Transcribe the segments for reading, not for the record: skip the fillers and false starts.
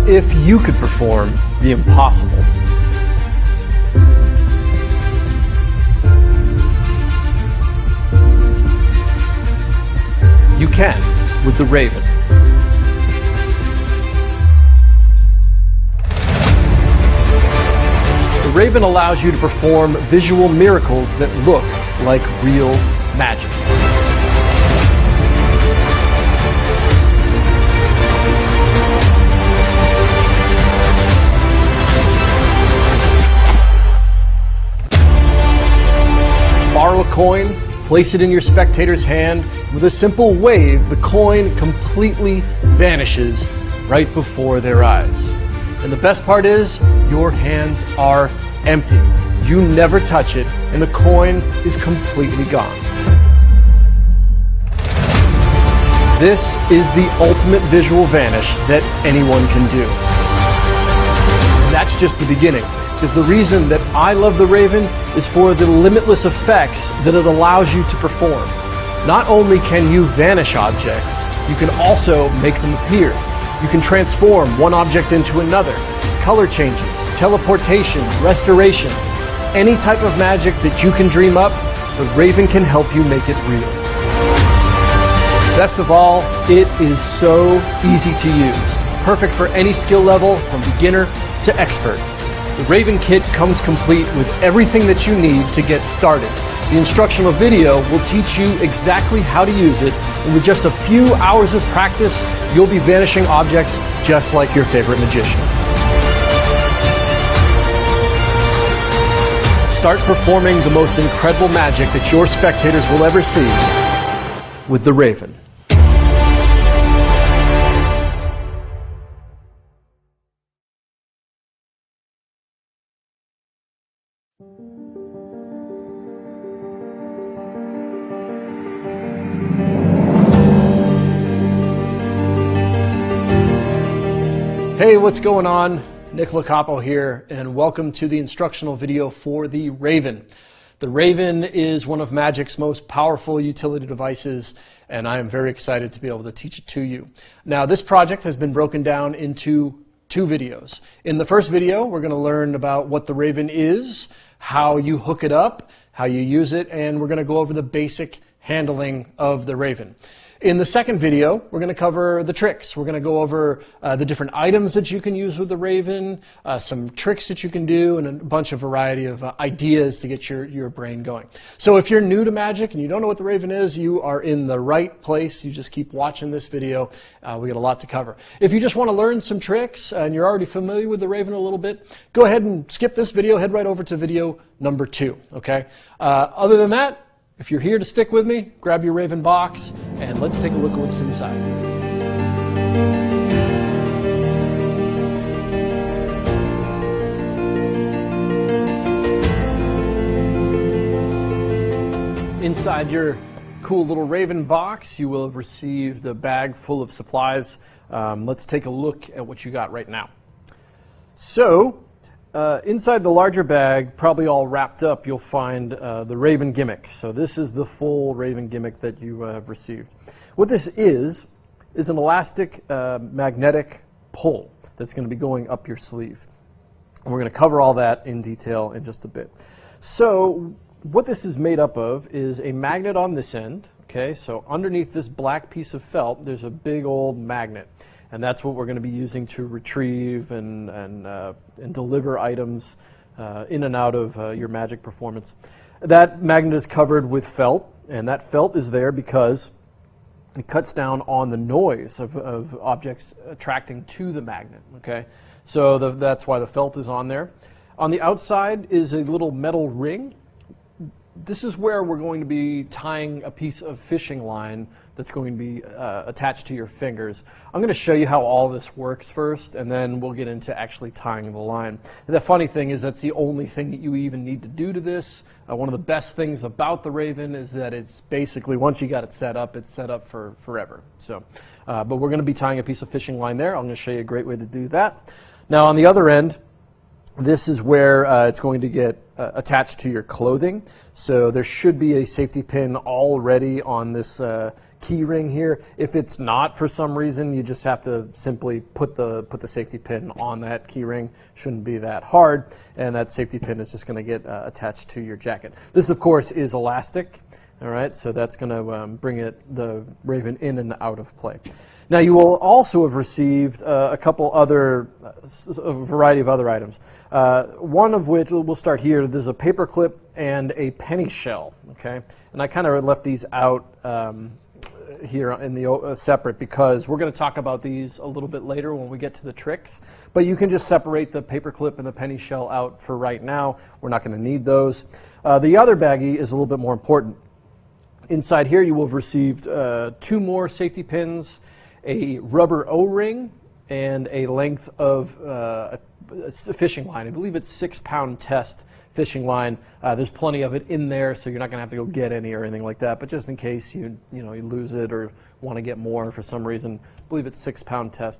if you could perform the impossible? You can with the Raven. The Raven allows you to perform visual miracles that look like real magic. Borrow a coin, place it in your spectator's hand. With a simple wave, the coin completely vanishes right before their eyes. And the best part is, your hands are empty. You never touch it, and the coin is completely gone. This is the ultimate visual vanish that anyone can do. And that's just the beginning. Because the reason that I love the Raven is for the limitless effects that it allows you to perform. Not only can you vanish objects, you can also make them appear. You can transform one object into another, color changes, teleportation, restoration, any type of magic that you can dream up, the Raven can help you make it real. Best of all, it is so easy to use. Perfect for any skill level, from beginner to expert. The Raven kit comes complete with everything that you need to get started. The instructional video will teach you exactly how to use it, and with just a few hours of practice, you'll be vanishing objects just like your favorite magicians. Start performing the most incredible magic that your spectators will ever see with the Raven. Hey, what's going on? Nick Lacapo here, and welcome to the instructional video for the Raven. The Raven is one of Magic's most powerful utility devices, and I am very excited to be able to teach it to you. Now, this project has been broken down into two videos. In the first video, we're going to learn about what the Raven is, how you hook it up, how you use it, and we're going to go over the basic handling of the Raven. In the second video, we're going to cover the tricks. We're going to go over the different items that you can use with the Raven, some tricks that you can do, and a bunch of variety of ideas to get your brain going. So if you're new to Magic and you don't know what the Raven is, you are in the right place. You just keep watching this video. We got a lot to cover. If you just want to learn some tricks and you're already familiar with the Raven a little bit, go ahead and skip this video. Head right over to video number 2. Okay? Other than that, if you're here to stick with me, grab your Raven box and let's take a look at what's inside. Inside your cool little Raven box, you will have received a bag full of supplies. Let's take a look at what you got right now. So, inside the larger bag, probably all wrapped up, you'll find the Raven gimmick. So this is the full Raven gimmick that you have received. What this is an elastic magnetic pull that's going to be going up your sleeve. And we're going to cover all that in detail in just a bit. So what this is made up of is a magnet on this end. Okay, so underneath this black piece of felt, there's a big old magnet. And that's what we're going to be using to retrieve and deliver items in and out of your Magic performance. That magnet is covered with felt, and that felt is there because it cuts down on the noise of objects attracting to the magnet. Okay, so that's why the felt is on there. On the outside is a little metal ring. This is where we're going to be tying a piece of fishing line that's going to be attached to your fingers. I'm going to show you how all this works first, and then we'll get into actually tying the line. And the funny thing is that's the only thing that you even need to do to this. One of the best things about the Raven is that it's basically, once you got it set up, it's set up for forever. So, but we're going to be tying a piece of fishing line there. I'm going to show you a great way to do that. Now on the other end, this is where it's going to get attached to your clothing. So there should be a safety pin already on this key ring here. If it's not for some reason, you just have to simply put the safety pin on that key ring. Shouldn't be that hard, and that safety pin is just going to get attached to your jacket. This, of course, is elastic. All right, so that's going to bring the Raven in and out of play. Now, you will also have received a variety of other items. One of which, we'll start here, there's a paper clip and a penny shell, okay? And I kind of left these out here in the separate because we're going to talk about these a little bit later when we get to the tricks. But you can just separate the paper clip and the penny shell out for right now. We're not going to need those. The other baggie is a little bit more important. Inside here, you will have received 2 more safety pins, a rubber O-ring, and a length of a fishing line. I believe it's 6-pound test fishing line. There's plenty of it in there, so you're not going to have to go get any or anything like that. But just in case you lose it or want to get more for some reason, I believe it's 6-pound test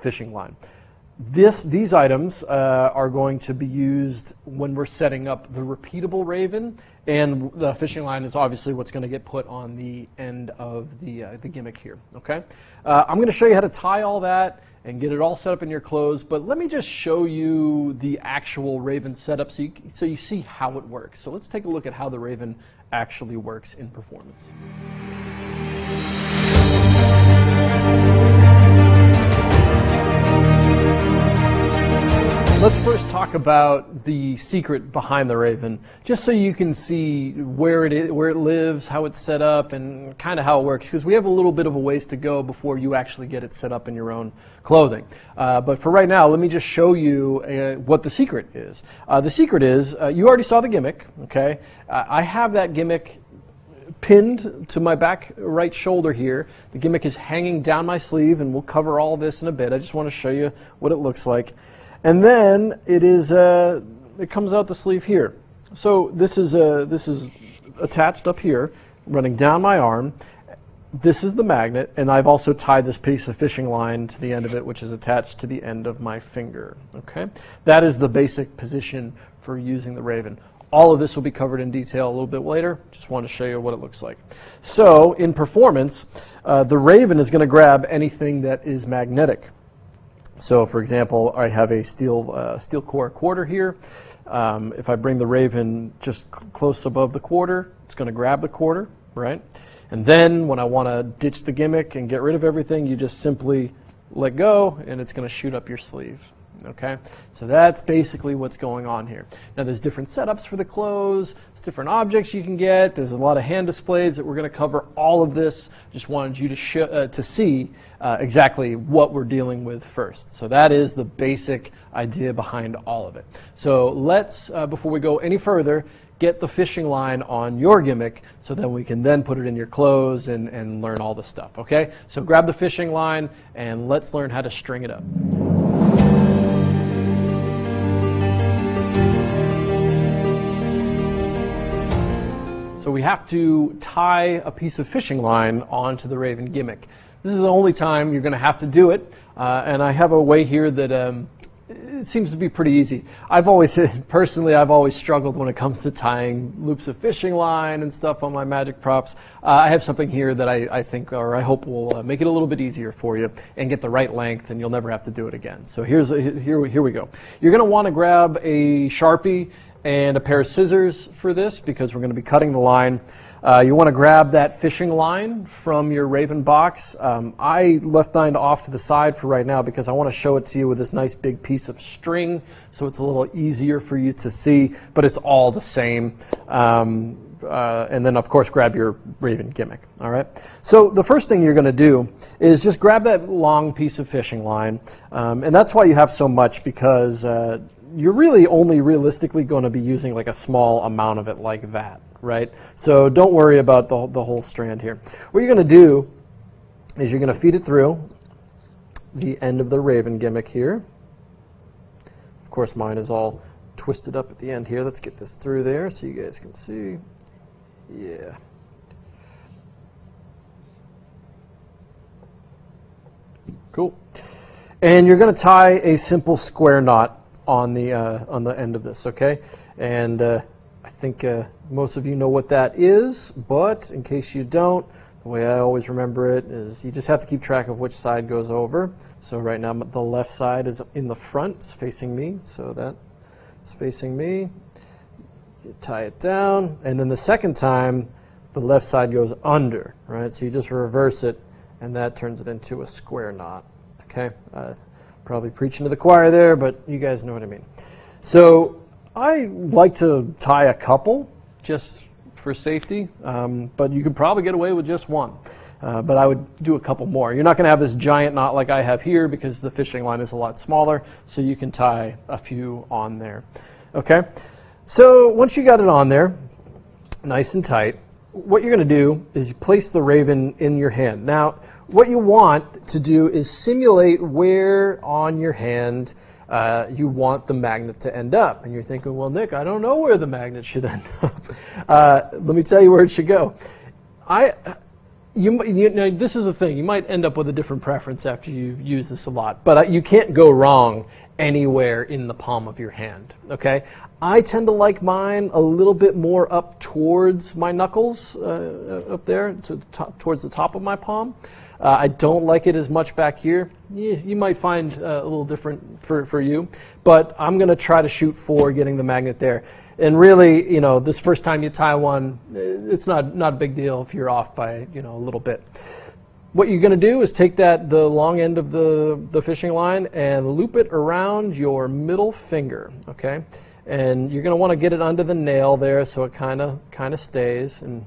fishing line. These items are going to be used when we're setting up the repeatable Raven, and the fishing line is obviously what's going to get put on the end of the gimmick here. Okay, I'm going to show you how to tie all that and get it all set up in your clothes, but let me just show you the actual Raven setup so you see how it works. So let's take a look at how the Raven actually works in performance. Let's first talk about the secret behind the Raven, just so you can see where it lives, how it's set up, and kind of how it works, because we have a little bit of a ways to go before you actually get it set up in your own clothing. But for right now, let me just show you what the secret is. The secret is, you already saw the gimmick, okay? I have that gimmick pinned to my back right shoulder here. The gimmick is hanging down my sleeve, and we'll cover all this in a bit. I just want to show you what it looks like. And then it comes out the sleeve here. So this is attached up here, running down my arm. This is the magnet, and I've also tied this piece of fishing line to the end of it, which is attached to the end of my finger. Okay, that is the basic position for using the Raven. All of this will be covered in detail a little bit later. Just want to show you what it looks like. So in performance, the Raven is going to grab anything that is magnetic. So, for example, I have a steel core quarter here. If I bring the Raven just close above the quarter, it's going to grab the quarter, right? And then when I want to ditch the gimmick and get rid of everything, you just simply let go, and it's going to shoot up your sleeve. Okay, so that's basically what's going on here. Now, there's different setups for the clothes, different objects you can get. There's a lot of hand displays that we're going to cover all of this. Just wanted you to see exactly what we're dealing with first. So that is the basic idea behind all of it. So let's, before we go any further, get the fishing line on your gimmick so that we can then put it in your clothes and learn all the stuff. Okay, so grab the fishing line and let's learn how to string it up. So we have to tie a piece of fishing line onto the Raven gimmick. This is the only time you're going to have to do it, and I have a way here that it seems to be pretty easy. Personally, I've always struggled when it comes to tying loops of fishing line and stuff on my magic props. I have something here that I think, or I hope, will make it a little bit easier for you and get the right length, and you'll never have to do it again. So here we go. You're going to want to grab a Sharpie and a pair of scissors for this because we're going to be cutting the line. You want to grab that fishing line from your Raven box. I left mine off to the side for right now because I want to show it to you with this nice big piece of string so it's a little easier for you to see, but it's all the same. And then, of course, grab your Raven gimmick. All right. So the first thing you're going to do is just grab that long piece of fishing line, and that's why you have so much, because you're really only realistically going to be using like a small amount of it like that, right? So don't worry about the whole strand here. What you're going to do is you're going to feed it through the end of the Raven gimmick here. Of course, mine is all twisted up at the end here. Let's get this through there so you guys can see. Yeah. Cool. And you're going to tie a simple square knot on the end of this, okay? And I think most of you know what that is, but in case you don't, The way I always remember it is you just have to keep track of which side goes over. So right now the left side is in the front, it's facing me, so that's facing me. You tie it down, and then the second time the left side goes under, right? So you just reverse it, and that turns it into a square knot. Okay, probably preaching to the choir there, but you guys know what I mean. So I like to tie a couple just for safety, but you could probably get away with just one. But I would do a couple more. You're not going to have this giant knot like I have here because the fishing line is a lot smaller, so you can tie a few on there. Okay, so once you got it on there, nice and tight, what you're going to do is you place the Raven in your hand. Now, what you want to do is simulate where on your hand you want the magnet to end up. And you're thinking, well, Nick, I don't know where the magnet should end up. Let me tell you where it should go. You know, this is the thing. You might end up with a different preference after you use this a lot. But you can't go wrong anywhere in the palm of your hand. Okay? I tend to like mine a little bit more up towards my knuckles, up there, towards the top of my palm. I don't like it as much back here. You might find a little different for you, but I'm going to try to shoot for getting the magnet there. And really, you know, this first time you tie one, it's not a big deal if you're off by, you know, a little bit. What you're going to do is take the long end of the fishing line and loop it around your middle finger, okay? And you're going to want to get it under the nail there so it kind of stays. And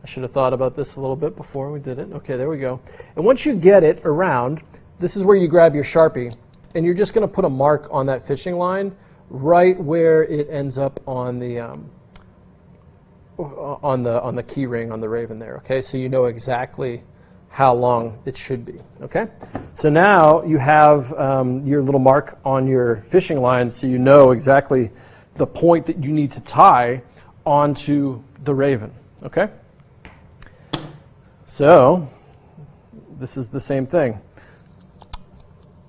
I should have thought about this a little bit before we did it. Okay, there we go. And once you get it around, this is where you grab your Sharpie, and you're just going to put a mark on that fishing line right where it ends up on the key ring on the Raven there. Okay, so you know exactly how long it should be. Okay, so now you have your little mark on your fishing line, so you know exactly the point that you need to tie onto the Raven. Okay. So, this is the same thing.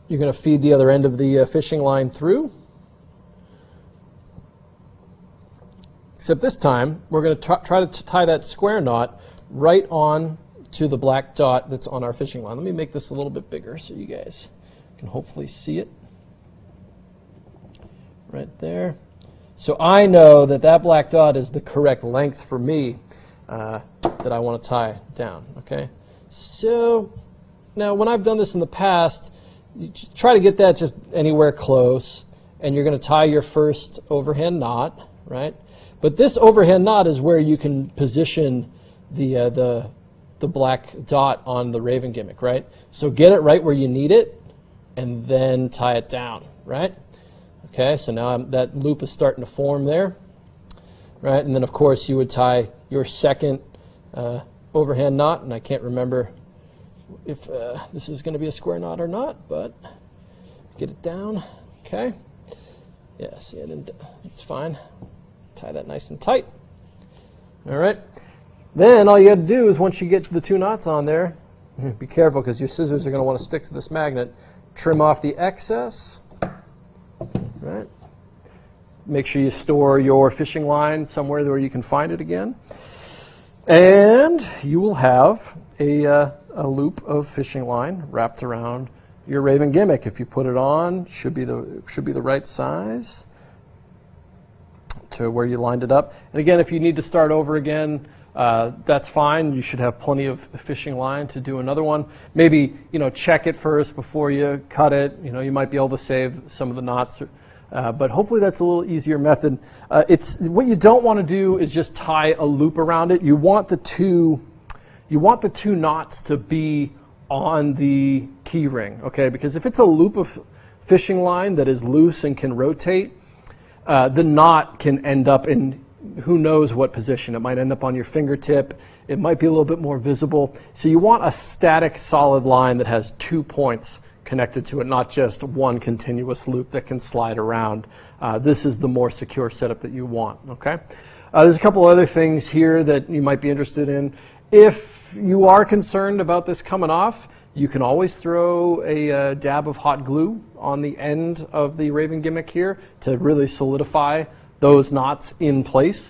You're going to feed the other end of the fishing line through. Except this time, we're going to try to tie that square knot right on to the black dot that's on our fishing line. Let me make this a little bit bigger so you guys can hopefully see it. Right there. So I know that that black dot is the correct length for me that I want to tie down, okay? So now when I've done this in the past, you try to get that just anywhere close, and you're going to tie your first overhand knot, right? But this overhand knot is where you can position the black dot on the Raven gimmick, right? So get it right where you need it, and then tie it down, right? Okay, so now that loop is starting to form there, right? And then, of course, you would tie your second overhand knot, and I can't remember if this is going to be a square knot or not, but get it down, okay? Yeah, see, it's fine. Tie that nice and tight. All right. Then all you got to do is once you get the two knots on there, be careful because your scissors are going to want to stick to this magnet. Trim off the excess. Right. Make sure you store your fishing line somewhere where you can find it again. And you will have a loop of fishing line wrapped around your Raven gimmick. If you put it on, should be the right size to where you lined it up. And again, if you need to start over again, that's fine. You should have plenty of fishing line to do another one. Maybe, you know, check it first before you cut it. You know, you might be able to save some of the knots. But hopefully that's a little easier method. What you don't want to do is just tie a loop around it. You want the two knots to be on the key ring, okay? Because if it's a loop of fishing line that is loose and can rotate, the knot can end up in who knows what position. It might end up on your fingertip. It might be a little bit more visible. So you want a static, solid line that has 2 points connected to it, not just one continuous loop that can slide around. This is the more secure setup that you want, okay? There's a couple other things here that you might be interested in. If you are concerned about this coming off, you can always throw a dab of hot glue on the end of the Raven gimmick here to really solidify those knots in place.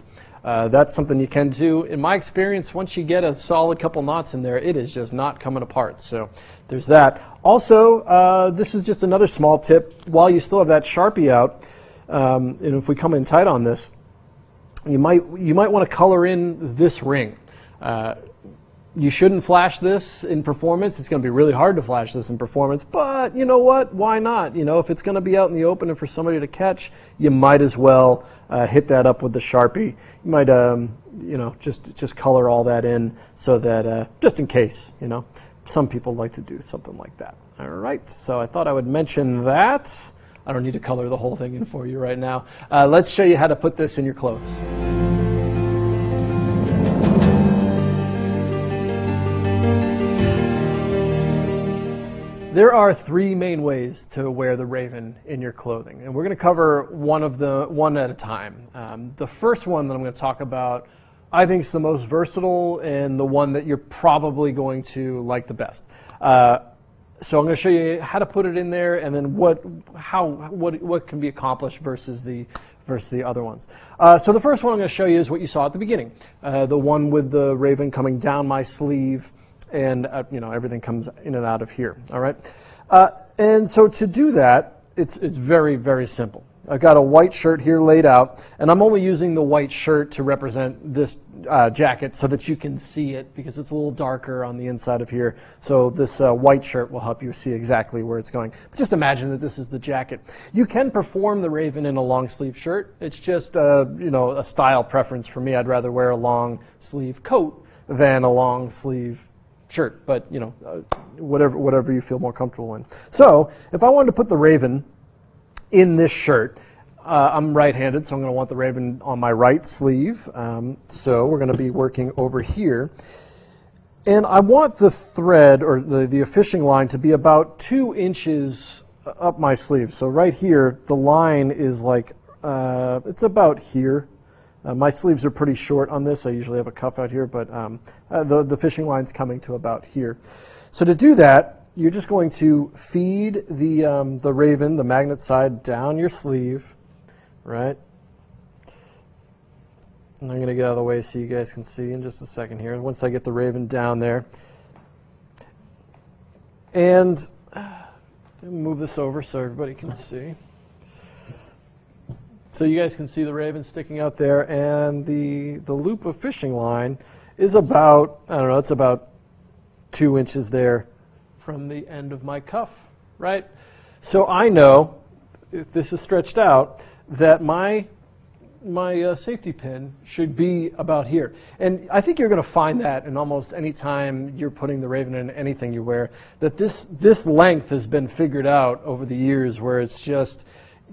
that's something you can do. In my experience, once you get a solid couple knots in there, it is just not coming apart. So there's that. Also, this is just another small tip. While you still have that Sharpie out, and if we come in tight on this, you might want to color in this ring. You shouldn't flash this in performance. It's going to be really hard to flash this in performance, but you know what? Why not? You know, if it's going to be out in the open and for somebody to catch, you might as well hit that up with the Sharpie. You might, you know, just color all that in so that just in case, you know, some people like to do something like that. All right. So I thought I would mention that. I don't need to color the whole thing in for you right now. Let's show you how to put this in your clothes. There are three main ways to wear the Raven in your clothing, and we're going to cover one at a time. The first one that I'm going to talk about, I think, is the most versatile and the one that you're probably going to like the best. So I'm going to show you how to put it in there, and then what can be accomplished versus the other ones. So the first one I'm going to show you is what you saw at the beginning, the one with the Raven coming down my sleeve. And you know, everything comes in and out of here. All right, and so to do that, it's very, very simple. I've got a white shirt here laid out, and I'm only using the white shirt to represent this jacket so that you can see it, because it's a little darker on the inside of here. So this white shirt will help you see exactly where it's going. But just imagine that this is the jacket. You can perform the Raven in a long sleeve shirt. It's just you know, a style preference for me. I'd rather wear a long sleeve coat than a long sleeve shirt, but you know, whatever you feel more comfortable in. So if I wanted to put the Raven in this shirt, I'm right-handed, so I'm going to want the Raven on my right sleeve. So we're going to be working over here, and I want the thread, or the fishing line, to be about 2 inches up my sleeve. So right here, the line is like it's about here. My sleeves are pretty short on this. I usually have a cuff out here, but the fishing line's coming to about here. So to do that, you're just going to feed the Raven, the magnet side, down your sleeve, right? And I'm going to get out of the way so you guys can see in just a second here. Once I get the Raven down there, and move this over so everybody can see. So you guys can see the Raven sticking out there, and the loop of fishing line is about, I don't know, it's about 2 inches there from the end of my cuff, right? So I know, if this is stretched out, that my safety pin should be about here. And I think you're going to find that in almost any time you're putting the Raven in anything you wear, that this length has been figured out over the years, where it's just,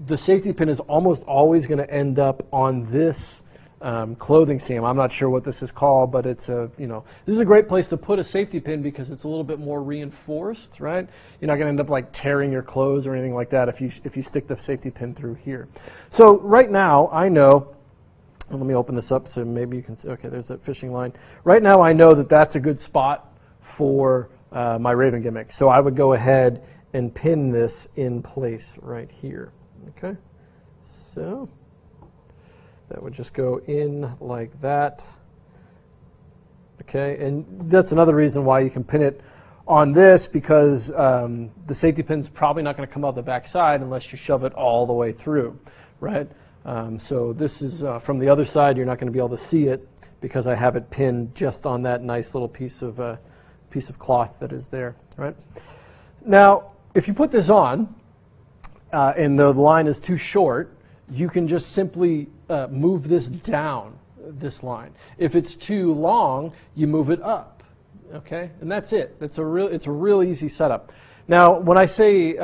the safety pin is almost always going to end up on this clothing seam. I'm not sure what this is called, but it's you know, this is a great place to put a safety pin because it's a little bit more reinforced, right? You're not going to end up like tearing your clothes or anything like that if you stick the safety pin through here. So right now I know, and let me open this up so maybe you can see. Okay, there's that fishing line. Right now I know that that's a good spot for my Raven gimmick. So I would go ahead and pin this in place right here. Okay, so that would just go in like that. Okay, and that's another reason why you can pin it on this, because the safety pin's probably not going to come out the back side unless you shove it all the way through, right? So this is from the other side, you're not going to be able to see it because I have it pinned just on that nice little piece of cloth that is there, right? Now, if you put this on, and the line is too short, you can just simply move this down this line. If it's too long, you move it up. Okay, and that's it. It's a real easy setup. Now, when I say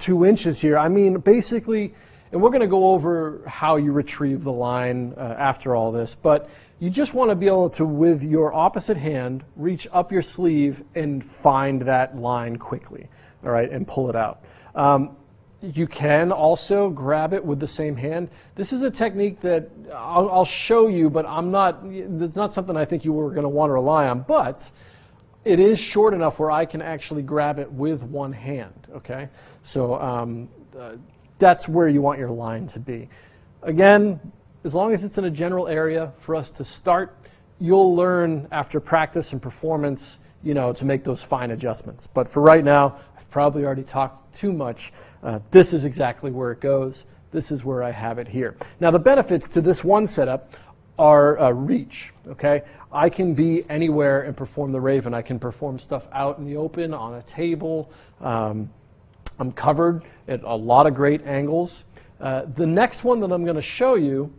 2 inches here, I mean basically, and we're going to go over how you retrieve the line after all this, but you just want to be able to, with your opposite hand, reach up your sleeve and find that line quickly, all right, and pull it out. You can also grab it with the same hand. This is a technique that I'll show you, but it's not something I think you were going to want to rely on, but it is short enough where I can actually grab it with one hand, okay? So that's where you want your line to be. Again, as long as it's in a general area for us to start, you'll learn after practice and performance, to make those fine adjustments. But for right now, I've probably already talked too much. This is exactly where it goes. This is where I have it here. Now, the benefits to this one setup are reach, okay? I can be anywhere and perform the Raven. I can perform stuff out in the open, on a table. I'm covered at a lot of great angles. The next one that I'm going to show you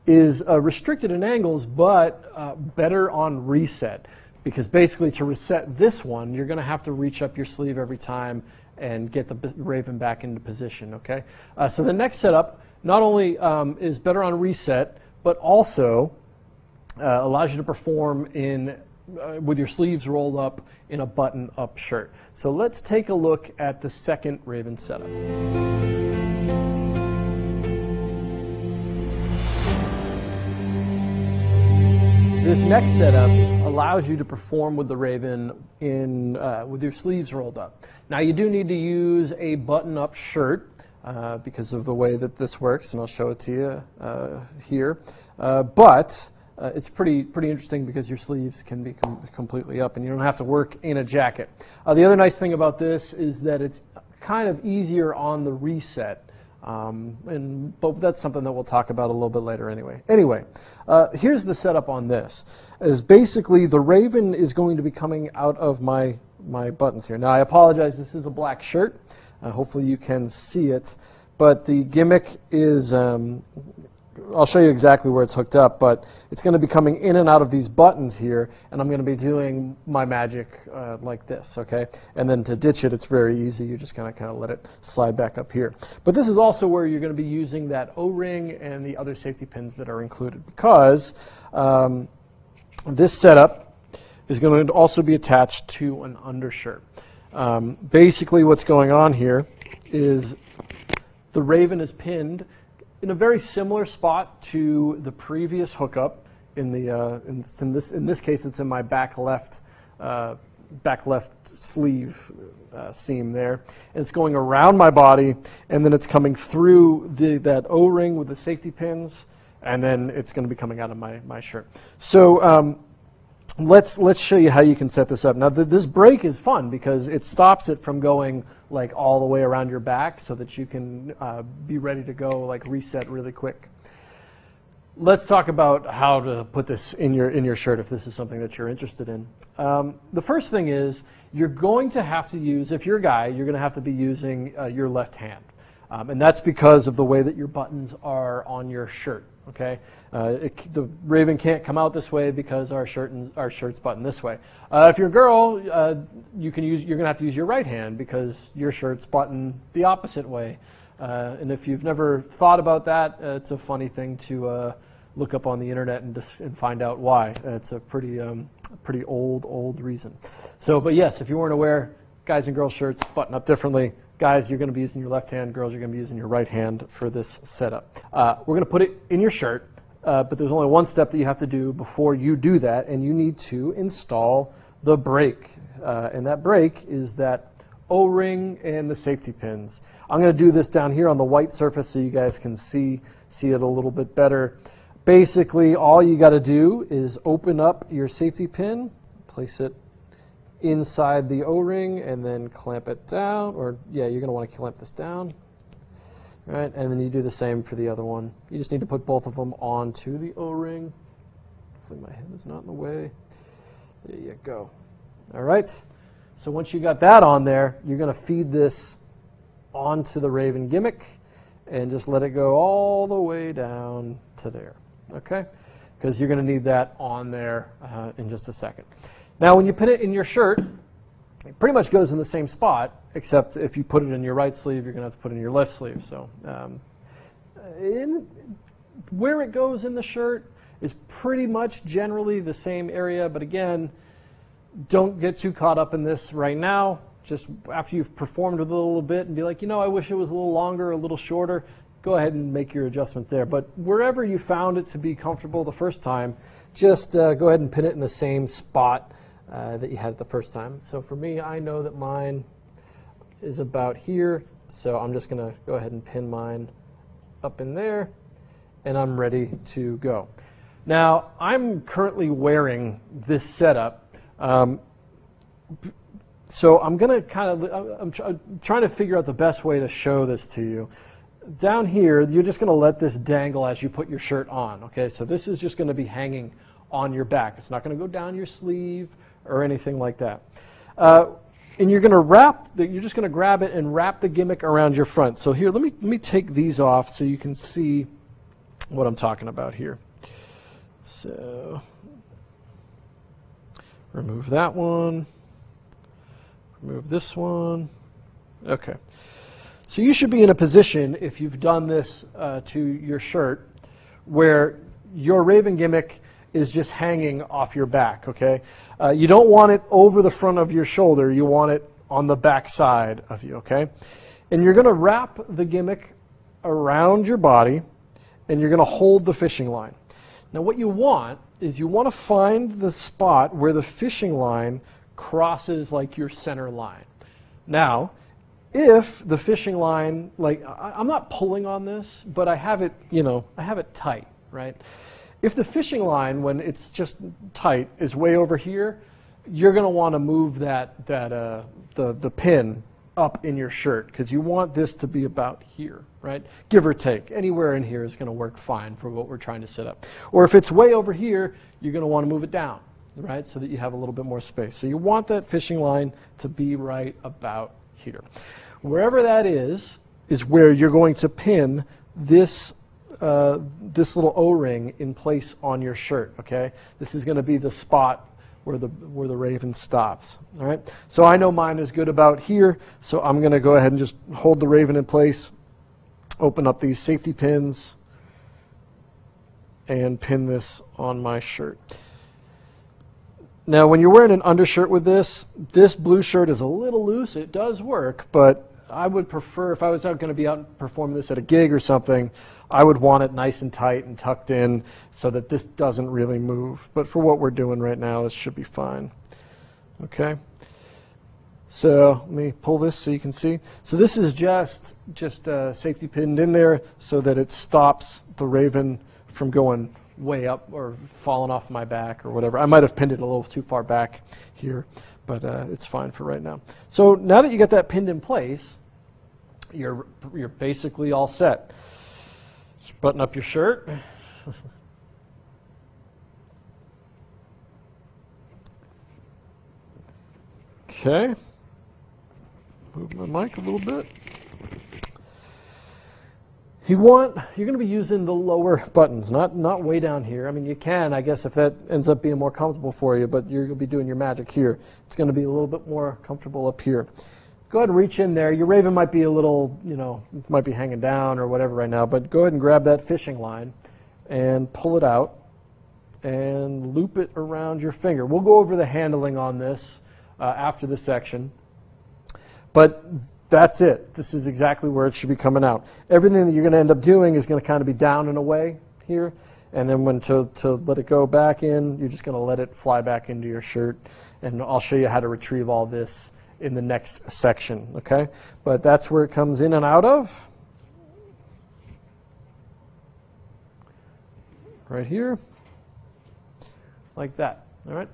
is restricted in angles, but better on reset. Because basically, to reset this one, you're going to have to reach up your sleeve every time and get the Raven back into position, okay? So the next setup not only is better on reset, but also allows you to perform with your sleeves rolled up in a button-up shirt. So let's take a look at the second Raven setup. This next setup allows you to perform with the Raven with your sleeves rolled up. Now, you do need to use a button-up shirt because of the way that this works, and I'll show it to you here. But it's pretty interesting because your sleeves can be completely up, and you don't have to work in a jacket. The other nice thing about this is that it's kind of easier on the reset. But that's something that we'll talk about a little bit later anyway. Anyway, here's the setup on this. Is basically the Raven is going to be coming out of my buttons here. Now, I apologize, this is a black shirt. Hopefully you can see it. But the gimmick is, I'll show you exactly where it's hooked up, but it's going to be coming in and out of these buttons here, and I'm going to be doing my magic like this, okay? And then to ditch it, it's very easy. You're just going to kind of let it slide back up here. But this is also where you're going to be using that O-ring and the other safety pins that are included, because this setup is going to also be attached to an undershirt. Basically, what's going on here is the Raven is pinned in a very similar spot to the previous hookup. In this case, it's in my back left sleeve seam there, and it's going around my body, and then it's coming through that O-ring with the safety pins, and then it's going to be coming out of my shirt. So let's show you how you can set this up. Now, this break is fun because it stops it from going like all the way around your back, so that you can be ready to go, like reset really quick. Let's talk about how to put this in your shirt if this is something that you're interested in. The first thing is you're going to have to use, if you're a guy, you're going to have to be using your left hand. And that's because of the way that your buttons are on your shirt. Okay, the Raven can't come out this way because our shirt's buttoned this way. If you're a girl, you're going to have to use your right hand because your shirt's buttoned the opposite way. And if you've never thought about that, it's a funny thing to look up on the internet and find out why. It's a pretty old reason. So, but yes, if you weren't aware, guys and girls shirts button up differently. Guys, you're going to be using your left hand. Girls, you're going to be using your right hand for this setup. We're going to put it in your shirt, but there's only one step that you have to do before you do that, and you need to install the brake. And that brake is that O-ring and the safety pins. I'm going to do this down here on the white surface so you guys can see it a little bit better. Basically, all you got to do is open up your safety pin, place it inside the O-ring, and then clamp it down, or yeah, you're going to want to clamp this down. All right, and then you do the same for the other one. You just need to put both of them onto the O-ring. Hopefully my head is not in the way. There you go. All right, so once you got that on there, you're going to feed this onto the Raven gimmick and just let it go all the way down to there, okay? Because you're going to need that on there in just a second. Now, when you put it in your shirt, it pretty much goes in the same spot, except if you put it in your right sleeve, you're going to have to put it in your left sleeve. So where it goes in the shirt is pretty much generally the same area, but again, don't get too caught up in this right now. Just after you've performed with it a little bit and be like, I wish it was a little longer, a little shorter, go ahead and make your adjustments there. But wherever you found it to be comfortable the first time, just go ahead and pin it in the same spot that you had it the first time. So for me, I know that mine is about here, so I'm just going to go ahead and pin mine up in there, and I'm ready to go. Now, I'm currently wearing this setup, so I'm going to I'm trying to figure out the best way to show this to you. Down here, you're just going to let this dangle as you put your shirt on, okay? So this is just going to be hanging on your back. It's not going to go down your sleeve or anything like that. And you're going to you're just going to grab it and wrap the gimmick around your front. So here, let me take these off so you can see what I'm talking about here. So remove that one, remove this one. Okay. So you should be in a position, if you've done this to your shirt, where your Raven gimmick is just hanging off your back, okay? You don't want it over the front of your shoulder. You want it on the back side of you, okay? And you're going to wrap the gimmick around your body, and you're going to hold the fishing line. Now what you want is you want to find the spot where the fishing line crosses like your center line. Now, if the fishing line, like I'm not pulling on this, but I have it, I have it tight, right? If the fishing line, when it's just tight, is way over here, you're going to want to move the pin up in your shirt, because you want this to be about here, right? Give or take. Anywhere in here is going to work fine for what we're trying to set up. Or if it's way over here, you're going to want to move it down, right, so that you have a little bit more space. So you want that fishing line to be right about here. Wherever that is where you're going to pin this this little O-ring in place on your shirt, okay? This is going to be the spot where the Raven stops, all right? So I know mine is good about here, so I'm going to go ahead and just hold the Raven in place, open up these safety pins, and pin this on my shirt. Now, when you're wearing an undershirt with this blue shirt is a little loose. It does work, but I would prefer, if I was going to be out performing this at a gig or something, I would want it nice and tight and tucked in so that this doesn't really move. But for what we're doing right now, this should be fine. Okay? So let me pull this so you can see. So this is just safety pinned in there so that it stops the Raven from going way up or falling off my back or whatever. I might have pinned it a little too far back here, but it's fine for right now. So now that you got that pinned in place, you're basically all set. Just button up your shirt. Okay. Move my mic a little bit. You're going to be using the lower buttons, not way down here. I mean, you can, I guess, if that ends up being more comfortable for you, but you're going to be doing your magic here. It's going to be a little bit more comfortable up here. Go ahead and reach in there. Your Raven might be a little, might be hanging down or whatever right now, but go ahead and grab that fishing line and pull it out and loop it around your finger. We'll go over the handling on this after this section, but that's it. This is exactly where it should be coming out. Everything that you're going to end up doing is going to kind of be down and away here, and then when to let it go back in, you're just going to let it fly back into your shirt, and I'll show you how to retrieve all this in the next section, okay? But that's where it comes in and out of. Right here, like that, all right?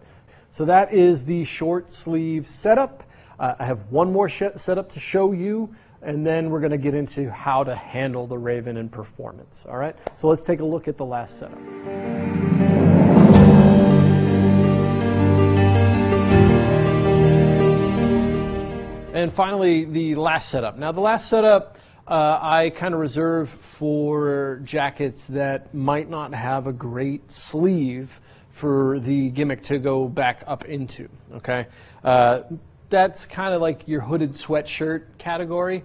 So that is the short sleeve setup. I have one more setup to show you, and then we're going to get into how to handle the Raven in performance. All right? So let's take a look at the last setup. And finally, the last setup. Now, the last setup I kind of reserve for jackets that might not have a great sleeve for the gimmick to go back up into. Okay? That's kind of like your hooded sweatshirt category,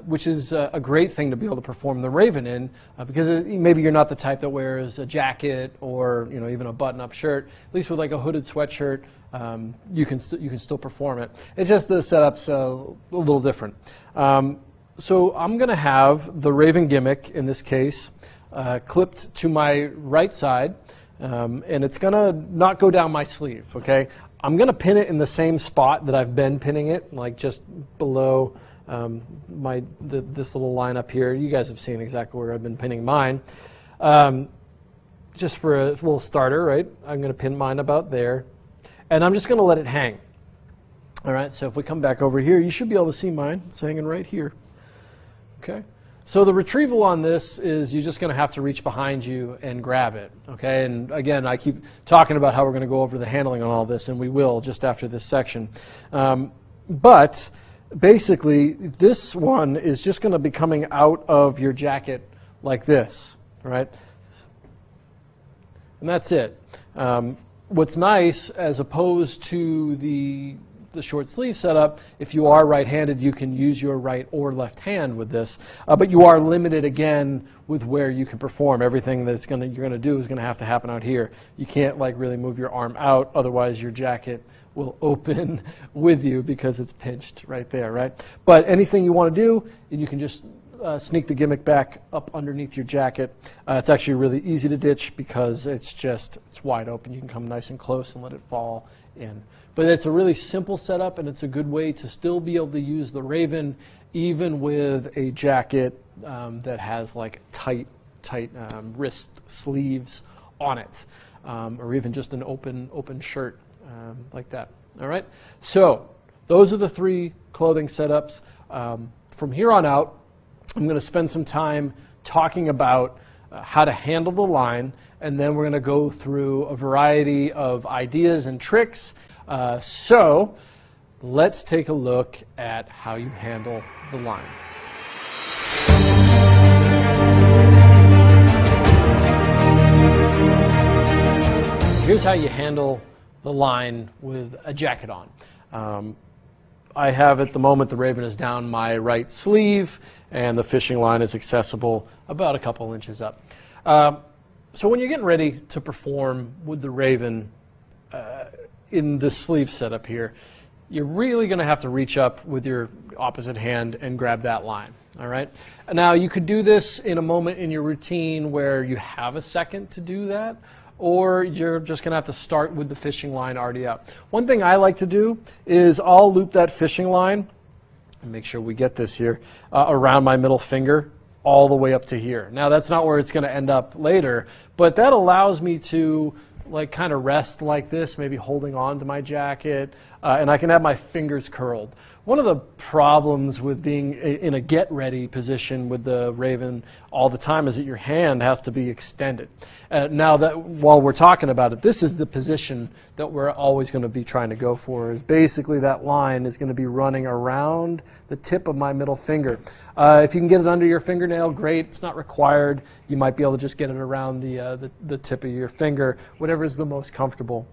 which is a great thing to be able to perform the Raven in, because maybe you're not the type that wears a jacket or even a button-up shirt. At least with like a hooded sweatshirt, you can still perform it. It's just the setup's a little different. So I'm going to have the Raven gimmick in this case clipped to my right side, and it's going to not go down my sleeve. Okay. I'm going to pin it in the same spot that I've been pinning it, like just below this little line up here. You guys have seen exactly where I've been pinning mine. just for a little starter, right, I'm going to pin mine about there, and I'm just going to let it hang. All right, so if we come back over here, you should be able to see mine. It's hanging right here. Okay, so the retrieval on this is you're just going to have to reach behind you and grab it. Okay, and again, I keep talking about how we're going to go over the handling on all this, and we will just after this section. But basically, this one is just going to be coming out of your jacket like this, right? And that's it. What's nice, as opposed to the short sleeve setup, if you are right-handed, you can use your right or left hand with this, but you are limited again with where you can perform. Everything that's you're going to do is going to have to happen out here. You can't like really move your arm out, otherwise your jacket will open with you because it's pinched right there, right? But anything you want to do, you can just sneak the gimmick back up underneath your jacket. It's actually really easy to ditch because it's wide open. You can come nice and close and let it fall in. But it's a really simple setup, and it's a good way to still be able to use the Raven even with a jacket that has like tight wrist sleeves on it, or even just an open shirt like that. All right. So those are the 3 clothing setups. From here on out, I'm going to spend some time talking about how to handle the line, and then we're going to go through a variety of ideas and tricks. So let's take a look at how you handle the line. Here's how you handle the line with a jacket on. I have at the moment the Raven is down my right sleeve, and the fishing line is accessible about a couple inches up. So when you're getting ready to perform with the Raven in this sleeve setup here, you're really going to have to reach up with your opposite hand and grab that line. All right. Now you could do this in a moment in your routine where you have a second to do that, or you're just going to have to start with the fishing line already out. One thing I like to do is I'll loop that fishing line, and make sure we get this here, around my middle finger all the way up to here. Now that's not where it's going to end up later, but that allows me to like kind of rest like this, maybe holding on to my jacket, and I can have my fingers curled. One of the problems with being in a get-ready position with the Raven all the time is that your hand has to be extended. Now, that while we're talking about it, this is the position that we're always going to be trying to go for, is basically that line is going to be running around the tip of my middle finger. If you can get it under your fingernail, great. It's not required. You might be able to just get it around the tip of your finger, whatever is the most comfortable,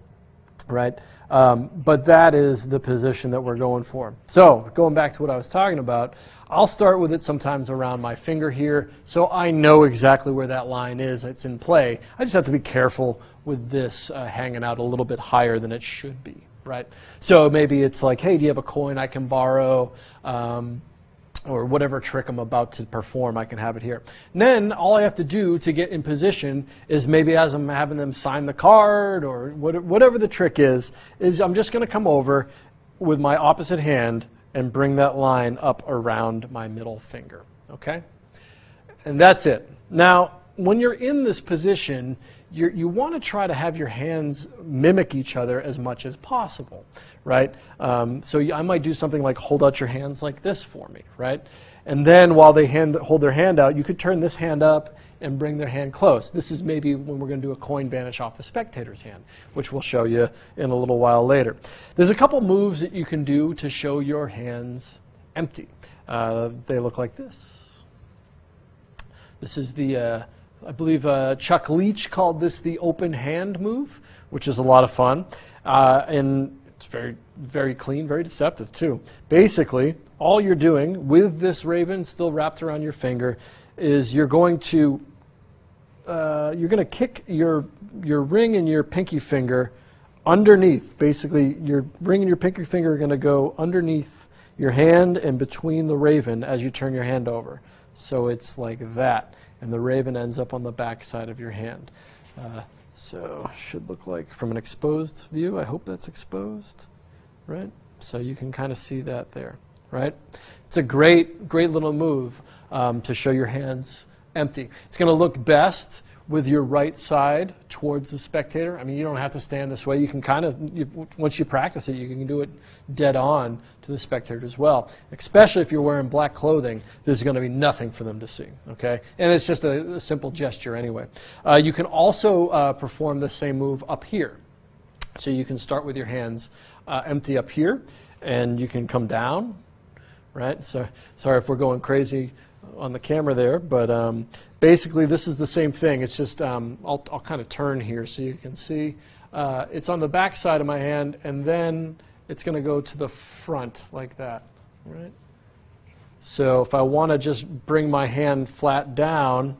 right? But that is the position that we're going for. So going back to what I was talking about, I'll start with it sometimes around my finger here, so I know exactly where that line is. It's in play. I just have to be careful with this hanging out a little bit higher than it should be, right? So maybe it's like, hey, do you have a coin I can borrow? Or whatever trick I'm about to perform, I can have it here. And then all I have to do to get in position is maybe as I'm having them sign the card or whatever the trick is I'm just going to come over with my opposite hand and bring that line up around my middle finger, okay? And that's it. Now, when you're in this position, you want to try to have your hands mimic each other as much as possible, right? So I might do something like hold out your hands like this for me, right? And then while they hold their hand out, you could turn this hand up and bring their hand close. This is maybe when we're going to do a coin vanish off the spectator's hand, which we'll show you in a little while later. There's a couple moves that you can do to show your hands empty. They look like this. This is the I believe Chuck Leach called this the open hand move, which is a lot of fun. And it's very, very clean, very deceptive too. Basically, all you're doing with this Raven still wrapped around your finger is you're going to kick your ring and your pinky finger underneath. Basically, your ring and your pinky finger are going to go underneath your hand and between the Raven as you turn your hand over. So it's like that. And the Raven ends up on the back side of your hand. So should look like from an exposed view. I hope that's exposed, right? So you can kind of see that there, right? It's a great little move to show your hands empty. It's going to look best with your right side towards the spectator. I mean, you don't have to stand this way. You can kind of, once you practice it, you can do it dead on to the spectator as well. Especially if you're wearing black clothing, there's going to be nothing for them to see, okay? And it's just a simple gesture anyway. You can also perform the same move up here. So you can start with your hands empty up here, and you can come down, right? So sorry if we're going crazy on the camera there, but basically this is the same thing. It's just I'll kind of turn here so you can see. It's on the back side of my hand, and then it's going to go to the front like that, right? So if I want to just bring my hand flat down,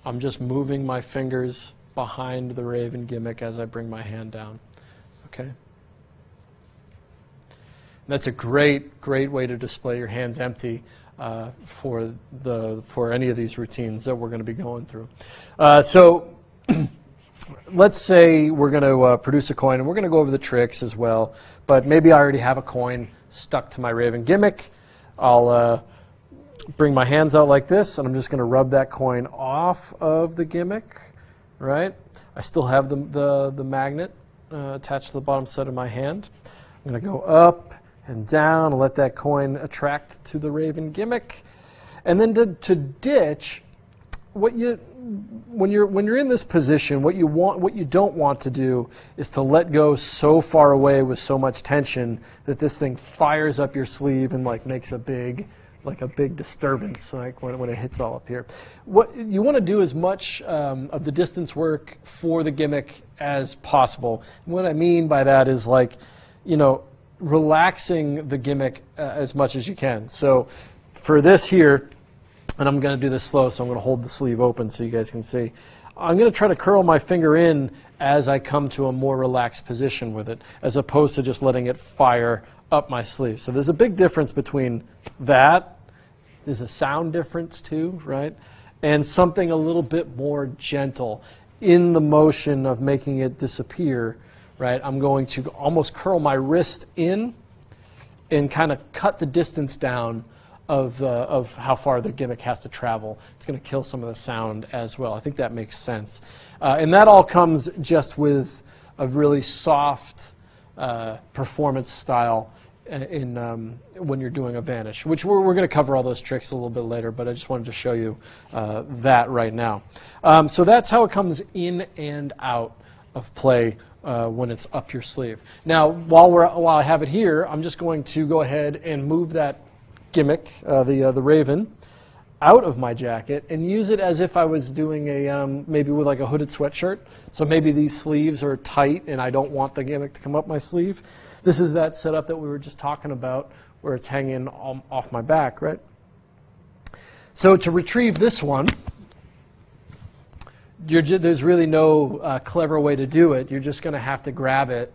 I'm just moving my fingers behind the Raven gimmick as I bring my hand down, okay? That's a great way to display your hands empty for any of these routines that we're going to be going through. So let's say we're going to produce a coin, and we're going to go over the tricks as well, but maybe I already have a coin stuck to my Raven gimmick. I'll bring my hands out like this, and I'm just going to rub that coin off of the gimmick, right? I still have the magnet attached to the bottom side of my hand. I'm going to go up and down and let that coin attract to the Raven gimmick. And then to ditch, when you're in this position, what you don't want to do is to let go so far away with so much tension that this thing fires up your sleeve and like makes a big disturbance, like when it hits all up here. What you want to do as much of the distance work for the gimmick as possible. And what I mean by that is, like, you know, relaxing the gimmick as much as you can. So for this here, and I'm going to do this slow, so I'm going to hold the sleeve open so you guys can see. I'm going to try to curl my finger in as I come to a more relaxed position with it, as opposed to just letting it fire up my sleeve. So there's a big difference between that. There's a sound difference too, right? And something a little bit more gentle in the motion of making it disappear, right? I'm going to almost curl my wrist in and kind of cut the distance down of how far the gimmick has to travel. It's going to kill some of the sound as well. I think that makes sense. And that all comes just with a really soft performance style when you're doing a vanish, which we're going to cover all those tricks a little bit later, but I just wanted to show you that right now. So that's how it comes in and out of play when it's up your sleeve. Now, while I have it here, I'm just going to go ahead and move that gimmick, the Raven, out of my jacket and use it as if I was doing a maybe with like a hooded sweatshirt. So maybe these sleeves are tight and I don't want the gimmick to come up my sleeve. This is that setup that we were just talking about, where it's hanging off my back, right? So to retrieve this one, there's really no clever way to do it. You're just going to have to grab it.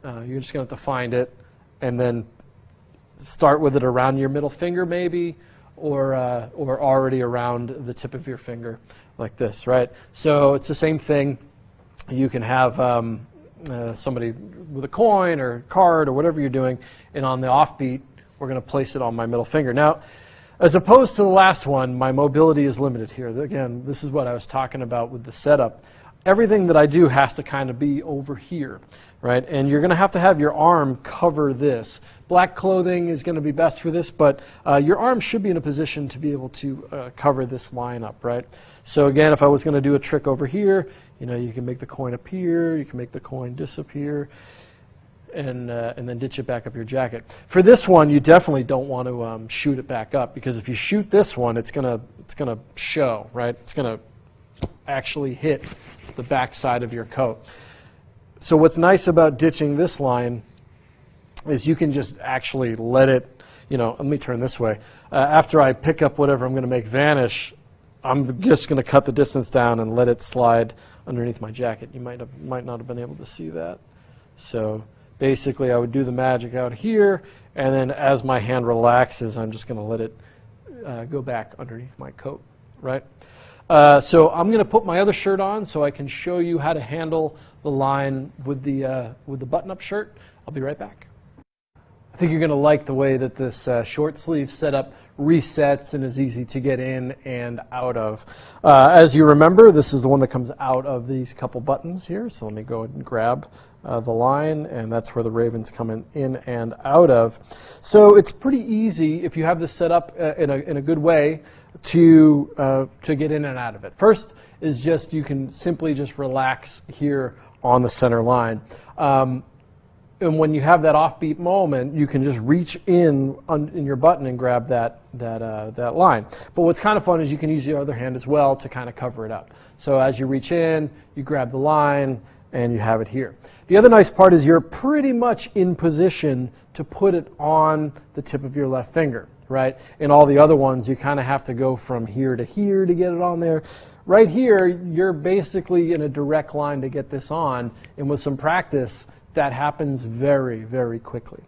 You're just going to have to find it, and then start with it around your middle finger, maybe, or already around the tip of your finger, like this, right? So it's the same thing. You can have somebody with a coin or card or whatever you're doing, and on the offbeat, we're going to place it on my middle finger. Now, as opposed to the last one, my mobility is limited here. Again, this is what I was talking about with the setup. Everything that I do has to kind of be over here, right? And you're going to have your arm cover this. Black clothing is going to be best for this, but your arm should be in a position to be able to cover this line up, right? So again, if I was going to do a trick over here, you know, you can make the coin appear, you can make the coin disappear, and then ditch it back up your jacket. For this one, you definitely don't want to shoot it back up, because if you shoot this one, it's gonna show, right? It's gonna actually hit the back side of your coat. So what's nice about ditching this line is you can just actually let it, you know, let me turn this way. After I pick up whatever I'm going to make vanish, I'm just going to cut the distance down and let it slide underneath my jacket. You might not have been able to see that. So basically I would do the magic out here, and then as my hand relaxes, I'm just going to let it go back underneath my coat, right? So I'm going to put my other shirt on so I can show you how to handle the line with the button-up shirt. I'll be right back. I think you're going to like the way that this short sleeve setup resets and is easy to get in and out of. As you remember, this is the one that comes out of these couple buttons here. So let me go ahead and grab the line, and that's where the Raven's coming in and out of. So it's pretty easy if you have this set up in a good way to get in and out of it. First is just you can simply just relax here on the center line. And when you have that offbeat moment, you can just reach in your button and grab that line. But what's kind of fun is you can use your other hand as well to kind of cover it up. So as you reach in, you grab the line, and you have it here. The other nice part is you're pretty much in position to put it on the tip of your left finger, right? In all the other ones, you kind of have to go from here to here to get it on there. Right here, you're basically in a direct line to get this on, and with some practice, that happens very, very quickly.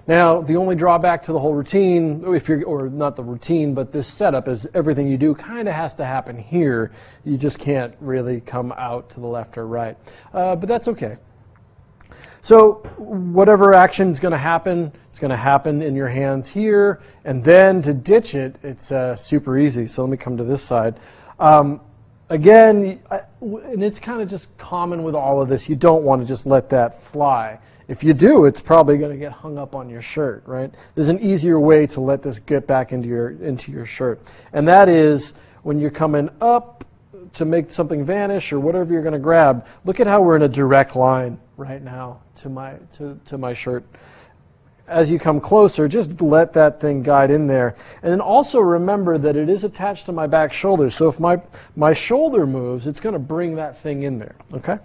Now, the only drawback to the whole routine, or not the routine, but this setup is everything you do kind of has to happen here. You just can't really come out to the left or right. But that's okay. So whatever action is going to happen, it's going to happen in your hands here. And then to ditch it, it's super easy. So let me come to this side. Again, and it's kind of just common with all of this, you don't want to just let that fly. If you do, it's probably going to get hung up on your shirt, right? There's an easier way to let this get back into your shirt. And that is when you're coming up to make something vanish or whatever you're going to grab, look at how we're in a direct line right now to my shirt. As you come closer, just let that thing guide in there. And then also remember that it is attached to my back shoulder. So if my shoulder moves, it's going to bring that thing in there, okay?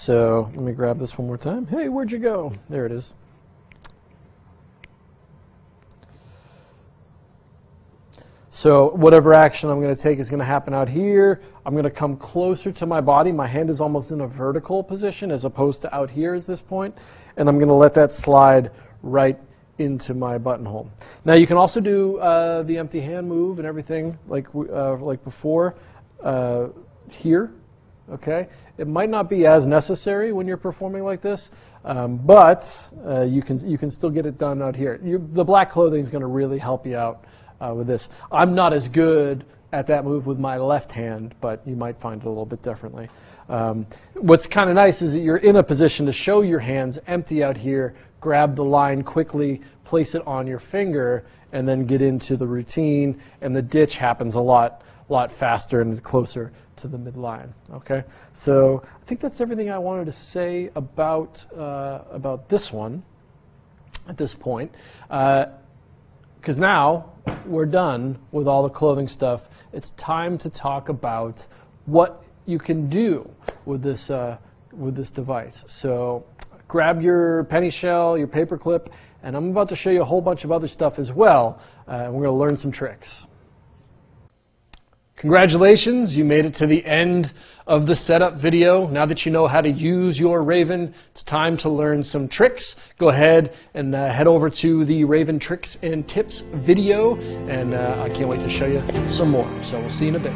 So let me grab this one more time. Hey, where'd you go? There it is. So whatever action I'm going to take is going to happen out here. I'm going to come closer to my body. My hand is almost in a vertical position as opposed to out here at this point. And I'm going to let that slide right into my buttonhole. Now you can also do the empty hand move and everything like before here. Okay, it might not be as necessary when you're performing like this, but you can still get it done out here. The black clothing is going to really help you out with this. I'm not as good at that move with my left hand, but you might find it a little bit differently. What's kind of nice is that you're in a position to show your hands empty out here, grab the line quickly, place it on your finger, and then get into the routine, and the ditch happens a lot faster and closer to the midline. Okay, so I think that's everything I wanted to say about this one at this point. Because now we're done with all the clothing stuff. It's time to talk about what you can do with this device. So grab your penny shell, your paper clip, and I'm about to show you a whole bunch of other stuff as well. And we're going to learn some tricks. Congratulations, you made it to the end of the setup video. Now that you know how to use your Raven, it's time to learn some tricks. Go ahead and head over to the Raven Tricks and Tips video, and I can't wait to show you some more. So we'll see you in a bit.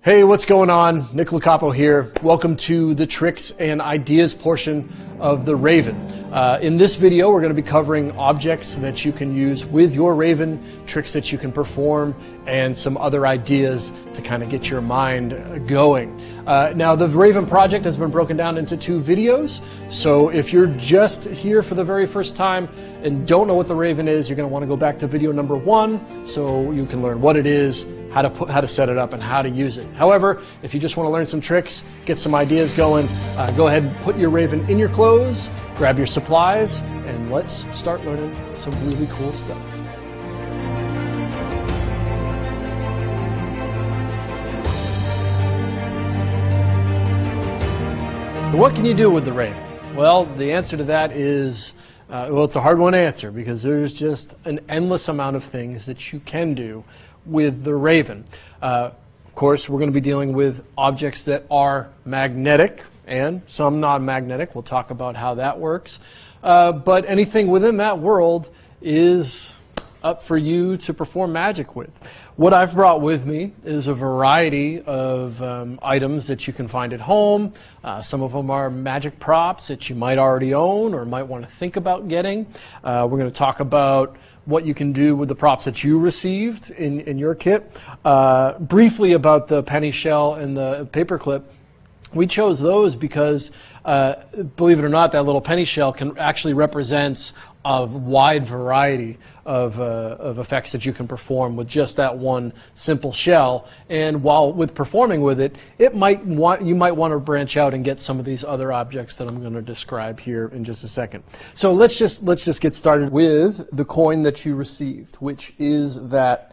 Hey, what's going on? Nick Locapo here. Welcome to the tricks and ideas portion of the Raven. In this video, we're going to be covering objects that you can use with your Raven, tricks that you can perform, and some other ideas to kind of get your mind going. Now, the Raven project has been broken down into 2 videos, so if you're just here for the very first time and don't know what the Raven is, you're going to want to go back to video number 1 so you can learn what it is, how to set it up, and how to use it. However, if you just want to learn some tricks, get some ideas going, go ahead and put your Raven in your clothes, grab your supplies, and let's start learning some really cool stuff. What can you do with the Raven? Well, the answer to that is, well, it's a hard one to answer because there's just an endless amount of things that you can do with the Raven. Of course, we're going to be dealing with objects that are magnetic and some non-magnetic. We'll talk about how that works. But anything within that world is up for you to perform magic with. What I've brought with me is a variety of items that you can find at home. Some of them are magic props that you might already own or might want to think about getting. We're going to talk about what you can do with the props that you received in your kit. Briefly about the penny shell and the paperclip. We chose those because, believe it or not, that little penny shell actually represents a wide variety of effects that you can perform with just that one simple shell. And while with performing with it, you might want to branch out and get some of these other objects that I'm going to describe here in just a second. So let's just get started with the coin that you received, which is that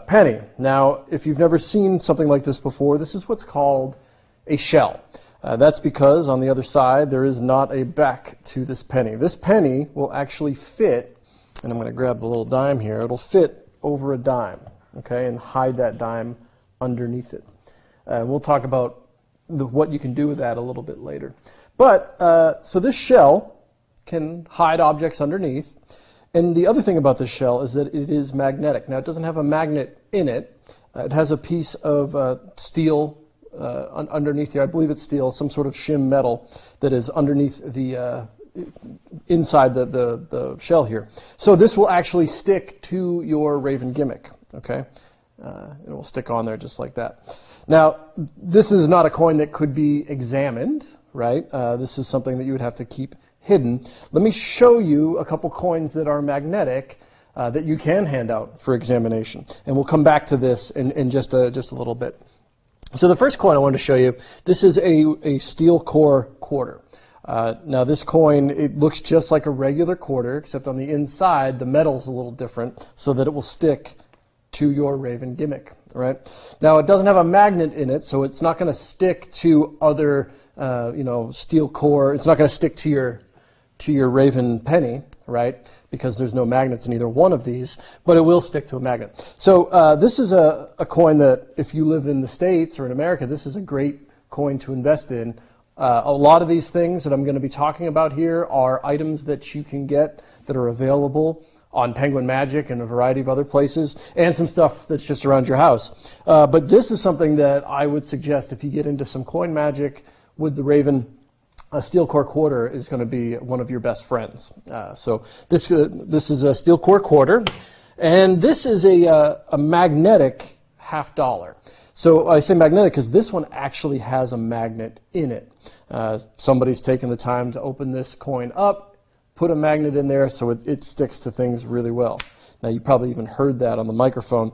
penny. Now, if you've never seen something like this before, this is what's called a shell. That's because on the other side there is not a back to this penny. This penny will actually fit, and I'm going to grab the little dime here, it'll fit over a dime, okay, and hide that dime underneath it. We'll talk about what you can do with that a little bit later. But, so this shell can hide objects underneath, and the other thing about this shell is that it is magnetic. Now, it doesn't have a magnet in it. It has a piece of steel underneath here. I believe it's steel, some sort of shim metal that is underneath the inside the shell here. So this will actually stick to your Raven gimmick, okay? It will stick on there just like that. Now, this is not a coin that could be examined, right? This is something that you would have to keep hidden. Let me show you a couple coins that are magnetic that you can hand out for examination. And we'll come back to this in just a little bit. So the first coin I wanted to show you, this is a steel core quarter. Now this coin, it looks just like a regular quarter, except on the inside the metal's a little different so that it will stick to your Raven gimmick, right? Now it doesn't have a magnet in it, so it's not going to stick to other steel core. It's not going to stick to your Raven penny, right? Because there's no magnets in either one of these, but it will stick to a magnet. So this is a coin that if you live in the States or in America, this is a great coin to invest in. A lot of these things that I'm going to be talking about here are items that you can get that are available on Penguin Magic and a variety of other places, and some stuff that's just around your house. But this is something that I would suggest if you get into some coin magic with the Raven. A steel core quarter is going to be one of your best friends. So this is a steel core quarter, and this is a magnetic $50. So I say magnetic because this one actually has a magnet in it. Somebody's taken the time to open this coin up, put a magnet in there so it sticks to things really well. Now you probably even heard that on the microphone.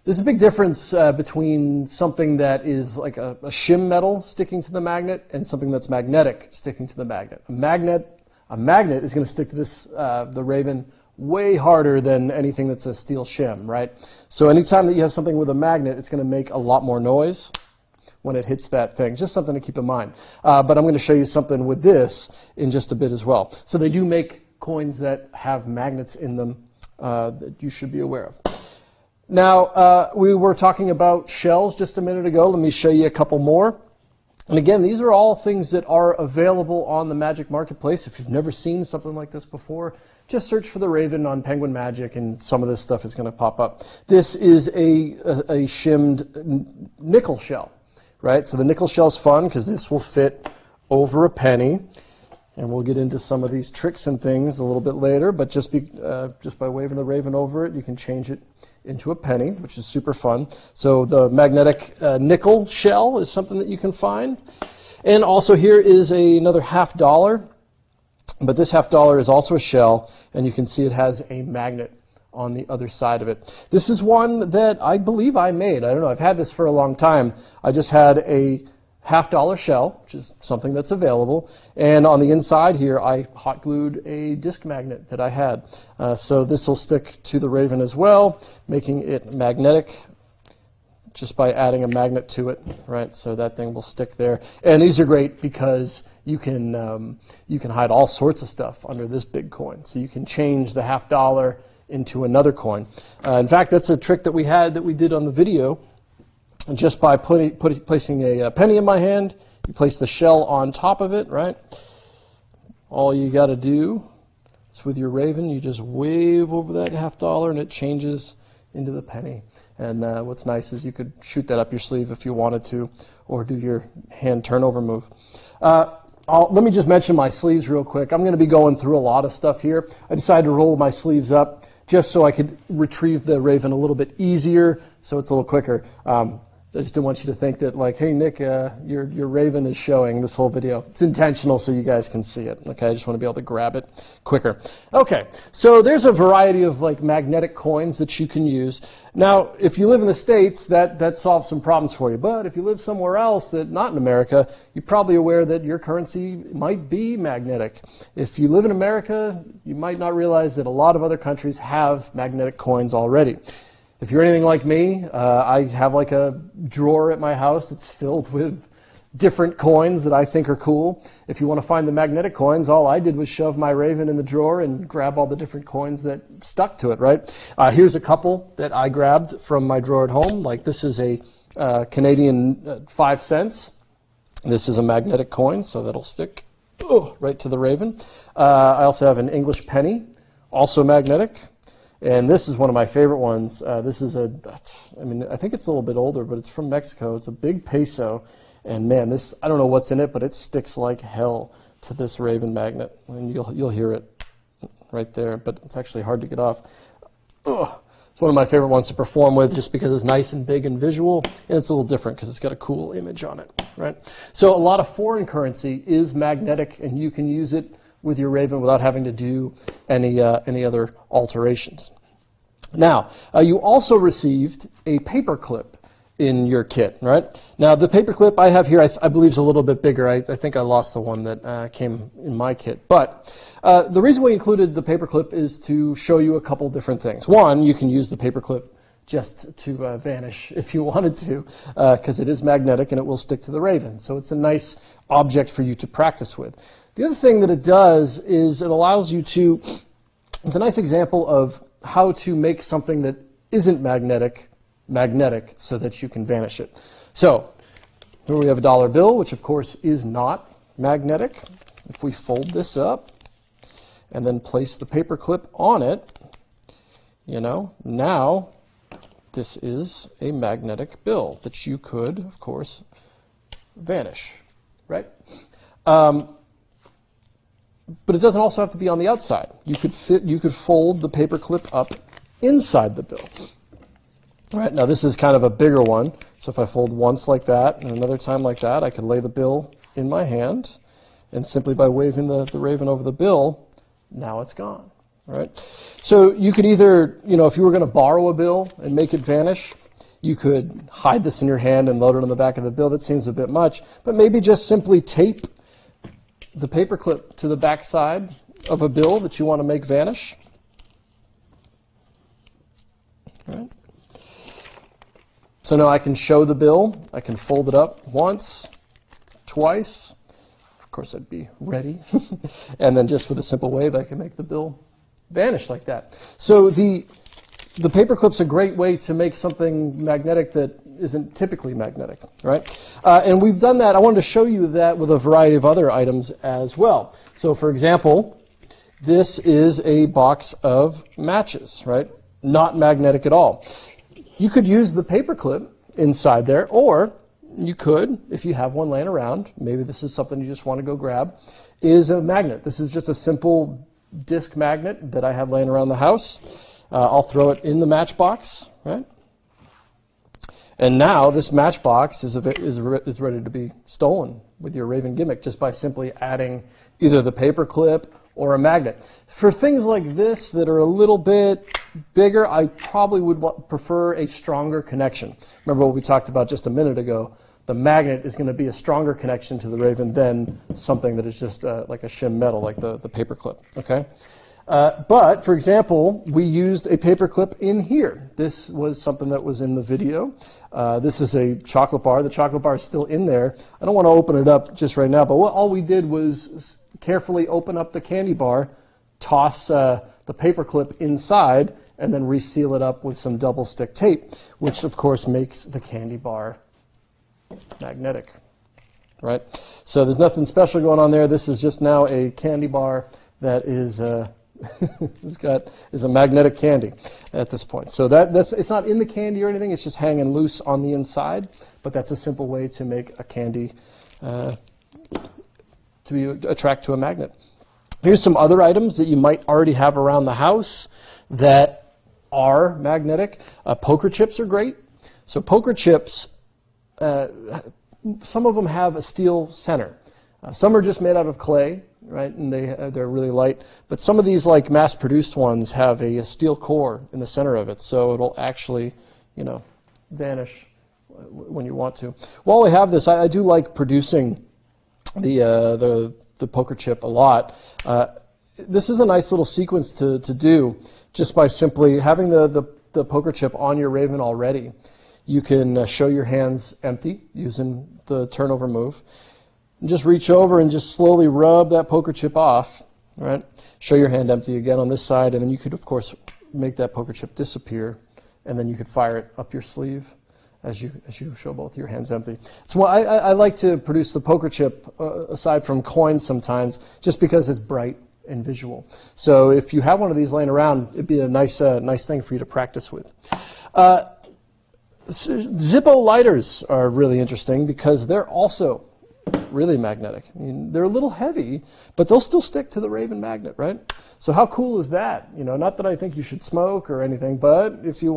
There's a big difference between something that is like a shim metal sticking to the magnet and something that's magnetic sticking to the magnet. A magnet is going to stick to this the Raven way harder than anything that's a steel shim, right? So anytime that you have something with a magnet, it's going to make a lot more noise when it hits that thing. Just something to keep in mind. But I'm going to show you something with this in just a bit as well. So they do make coins that have magnets in them that you should be aware of. Now, we were talking about shells just a minute ago. Let me show you a couple more. And again, these are all things that are available on the Magic Marketplace. If you've never seen something like this before, just search for the Raven on Penguin Magic and some of this stuff is going to pop up. This is a shimmed nickel shell, right? So the nickel shell's fun because this will fit over a penny. And we'll get into some of these tricks and things a little bit later, but just by waving the Raven over it, you can change it into a penny, which is super fun. So the magnetic nickel shell is something that you can find. And also here is another $50, but this $50 is also a shell, and you can see it has a magnet on the other side of it. This is one that I believe I made. I don't know, I've had this for a long time. I just had a $50 shell, which is something that's available, and on the inside here I hot glued a disc magnet that I had. So this will stick to the Raven as well, making it magnetic just by adding a magnet to it, right? So that thing will stick there. And these are great because you can hide all sorts of stuff under this big coin. So you can change the $50 into another coin. In fact, that's a trick that we did on the video. And just by placing a penny in my hand, you place the shell on top of it, right? All you got to do is with your Raven, you just wave over that $50 and it changes into the penny. And what's nice is you could shoot that up your sleeve if you wanted to, or do your hand turnover move. Let me just mention my sleeves real quick. I'm going to be going through a lot of stuff here. I decided to roll my sleeves up just so I could retrieve the Raven a little bit easier, so it's a little quicker. I just didn't want you to think that, like, hey, Nick, your Raven is showing this whole video. It's intentional so you guys can see it. Okay, I just want to be able to grab it quicker. Okay, so there's a variety of, like, magnetic coins that you can use. Now, if you live in the States, that solves some problems for you. But if you live somewhere else that not in America, you're probably aware that your currency might be magnetic. If you live in America, you might not realize that a lot of other countries have magnetic coins already. If you're anything like me, I have like a drawer at my house that's filled with different coins that I think are cool. If you want to find the magnetic coins, all I did was shove my Raven in the drawer and grab all the different coins that stuck to it, right? Here's a couple that I grabbed from my drawer at home. Like this is a Canadian 5 cents. This is a magnetic coin, so that'll stick right to the Raven. I also have an English penny, also magnetic. And this is one of my favorite ones. This is I think it's a little bit older, but it's from Mexico. It's a big peso. And man, this, I don't know what's in it, but it sticks like hell to this Raven magnet. And you'll hear it right there, but it's actually hard to get off. It's one of my favorite ones to perform with just because it's nice and big and visual, and it's a little different because it's got a cool image on it, right? So a lot of foreign currency is magnetic, and you can use it with your Raven without having to do any other alterations. Now, you also received a paper clip in your kit, right? Now, the paper clip I have here, I believe is a little bit bigger. I think I lost the one that came in my kit. But the reason we included the paper clip is to show you a couple different things. One, you can use the paper clip just to vanish if you wanted to, because it is magnetic and it will stick to the Raven. So it's a nice object for you to practice with. The other thing that it does is it allows you to, it's a nice example of how to make something that isn't magnetic so that you can vanish it. So here we have a dollar bill, which of course is not magnetic. If we fold this up and then place the paper clip on it, you know, now this is a magnetic bill that you could, of course, vanish, right? But it doesn't also have to be on the outside. You could fold the paper clip up inside the bill. All right, now this is kind of a bigger one. So if I fold once like that and another time like that, I could lay the bill in my hand, and simply by waving the Raven over the bill, now it's gone. All right. So you could either, you know, if you were going to borrow a bill and make it vanish, you could hide this in your hand and load it on the back of the bill. That seems a bit much, but maybe just simply tape the paper clip to the back side of a bill that you want to make vanish. All right. So now I can show the bill. I can fold it up once, twice. Of course, I'd be ready. And then just with a simple wave, I can make the bill vanish like that. So the paper clip's a great way to make something magnetic that isn't typically magnetic, right? And we've done that. I wanted to show you that with a variety of other items as well. So for example, this is a box of matches, right? Not magnetic at all. You could use the paper clip inside there, or you could, if you have one laying around, maybe this is something you just want to go grab, is a magnet. This is just a simple disc magnet that I have laying around the house. I'll throw it in the matchbox, right? And now this matchbox is ready to be stolen with your Raven gimmick just by simply adding either the paper clip or a magnet. For things like this that are a little bit bigger, I probably would prefer a stronger connection. Remember what we talked about just a minute ago. The magnet is going to be a stronger connection to the Raven than something that is just like a shim metal, like the paper clip. Okay? But, for example, we used a paper clip in here. This was something that was in the video. This is a chocolate bar. The chocolate bar is still in there. I don't want to open it up just right now, but all we did was carefully open up the candy bar, toss the paper clip inside, and then reseal it up with some double stick tape, which, of course, makes the candy bar magnetic. Right? So there's nothing special going on there. This is just now a candy bar that is is a magnetic candy at this point. So it's not in the candy or anything, it's just hanging loose on the inside, but that's a simple way to make a candy attract to a magnet. Here's some other items that you might already have around the house that are magnetic. Poker chips are great. So poker chips, some of them have a steel center. Some are just made out of clay, right, and they're really light. But some of these, like mass-produced ones, have a steel core in the center of it, so it'll actually, vanish when you want to. While I have this, I do like producing the poker chip a lot. This is a nice little sequence to do just by simply having the poker chip on your Raven already. You can show your hands empty using the turnover move. And just reach over and just slowly rub that poker chip off, right? Show your hand empty again on this side, and then you could, of course, make that poker chip disappear, and then you could fire it up your sleeve as you show both your hands empty. So I like to produce the poker chip aside from coins sometimes, just because it's bright and visual. So if you have one of these laying around, it'd be a nice thing for you to practice with. Zippo lighters are really interesting because they're also really magnetic. I mean, they're a little heavy, but they'll still stick to the Raven magnet, right? So how cool is that? Not that I think you should smoke or anything, but if you're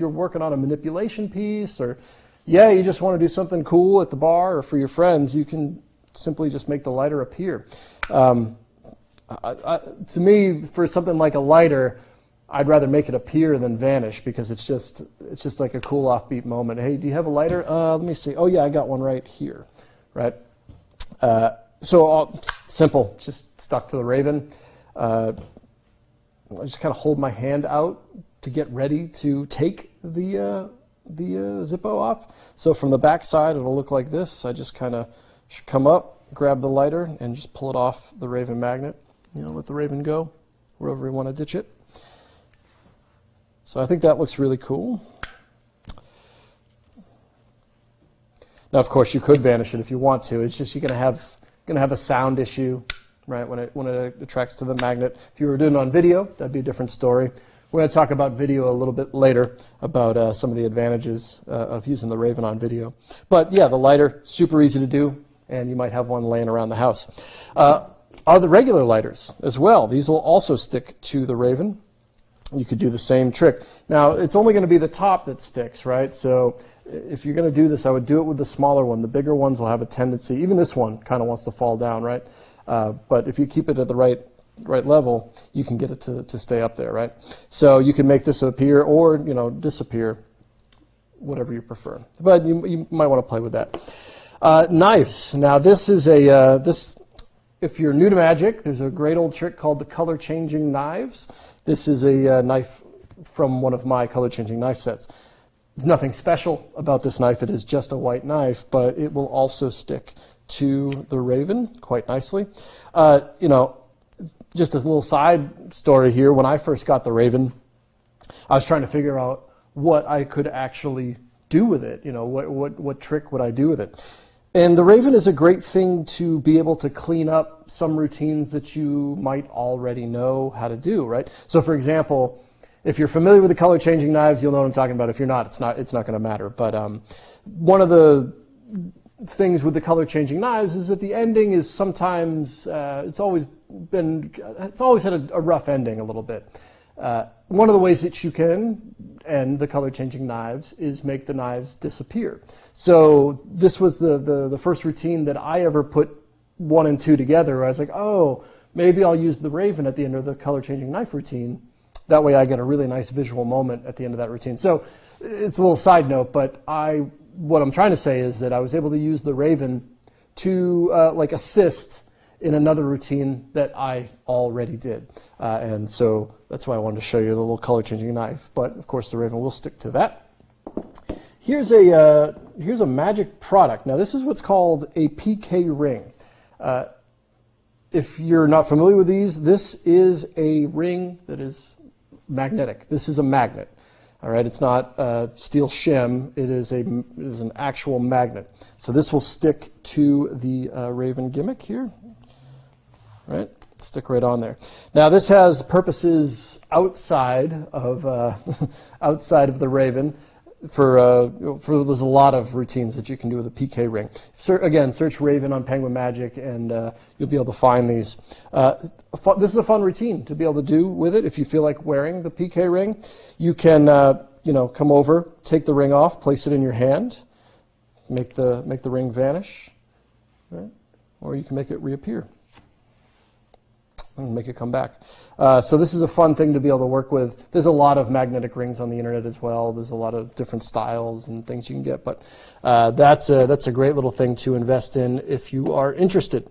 working on a manipulation piece, or you just want to do something cool at the bar or for your friends, you can simply just make the lighter appear. To me, for something like a lighter, I'd rather make it appear than vanish, because it's just like a cool offbeat moment. Hey, do you have a lighter? Let me see. Oh yeah, I got one right here, right? So simple, just stuck to the Raven. I just kind of hold my hand out to get ready to take the Zippo off. So from the back side, it'll look like this. I just kind of come up, grab the lighter, and just pull it off the Raven magnet. Let the Raven go wherever you want to ditch it. So I think that looks really cool. Now, of course, you could vanish it if you want to. It's just you're going to have a sound issue, right, when it attracts to the magnet. If you were doing it on video, that'd be a different story. We're going to talk about video a little bit later, about some of the advantages of using the Raven on video. But yeah, the lighter, super easy to do, and you might have one laying around the house. Are the regular lighters as well. These will also stick to the Raven. You could do the same trick. Now, it's only going to be the top that sticks, right? So if you're going to do this, I would do it with the smaller one. The bigger ones will have a tendency, even this one kind of wants to fall down, right? But if you keep it at the right level, you can get it to stay up there, right? So you can make this appear or, disappear, whatever you prefer. But you might want to play with that. Knives. Now, this is if you're new to magic, there's a great old trick called the color changing knives. This is a knife from one of my color changing knife sets. There's nothing special about this knife. It is just a white knife, but it will also stick to the Raven quite nicely. Just a little side story here. When I first got the Raven, I was trying to figure out what I could actually do with it. What trick would I do with it? And the Raven is a great thing to be able to clean up some routines that you might already know how to do, right? So for example, if you're familiar with the color changing knives, you'll know what I'm talking about. If you're not, it's not going to matter. But one of the things with the color changing knives is that the ending is sometimes, it's always had a rough ending a little bit. One of the ways that you can end the color changing knives is make the knives disappear. So this was the first routine that I ever put 1 and 2 together, where I was like, oh, maybe I'll use the Raven at the end of the color changing knife routine. That way I get a really nice visual moment at the end of that routine. So it's a little side note, but what I'm trying to say is that I was able to use the Raven to like assist in another routine that I already did. And so that's why I wanted to show you the little color changing knife. But of course the Raven will stick to that. Here's a magic product. Now this is what's called a PK ring. If you're not familiar with these, this is a ring that is magnetic. This is a magnet. All right, it's not steel shim. It is an actual magnet. So this will stick to the Raven gimmick here. Right, stick right on there. Now this has purposes outside of outside of the Raven. There's a lot of routines that you can do with a PK ring. Again, search Raven on Penguin Magic, and you'll be able to find these. This is a fun routine to be able to do with it. If you feel like wearing the PK ring, you can come over, take the ring off, place it in your hand, make the ring vanish, right? Or you can make it reappear and make it come back. So this is a fun thing to be able to work with. There's a lot of magnetic rings on the internet as well. There's a lot of different styles and things you can get, but that's a great little thing to invest in if you are interested.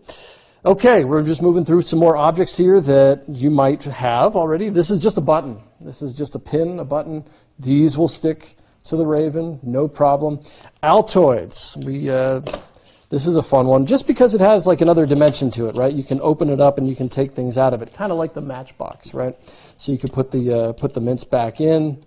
Okay, we're just moving through some more objects here that you might have already. This is just a button. This is just a pin, a button. These will stick to the Raven, no problem. Altoids. This is a fun one, just because it has like another dimension to it, right? You can open it up and you can take things out of it, kind of like the Matchbox, right? So you can put the mints back in,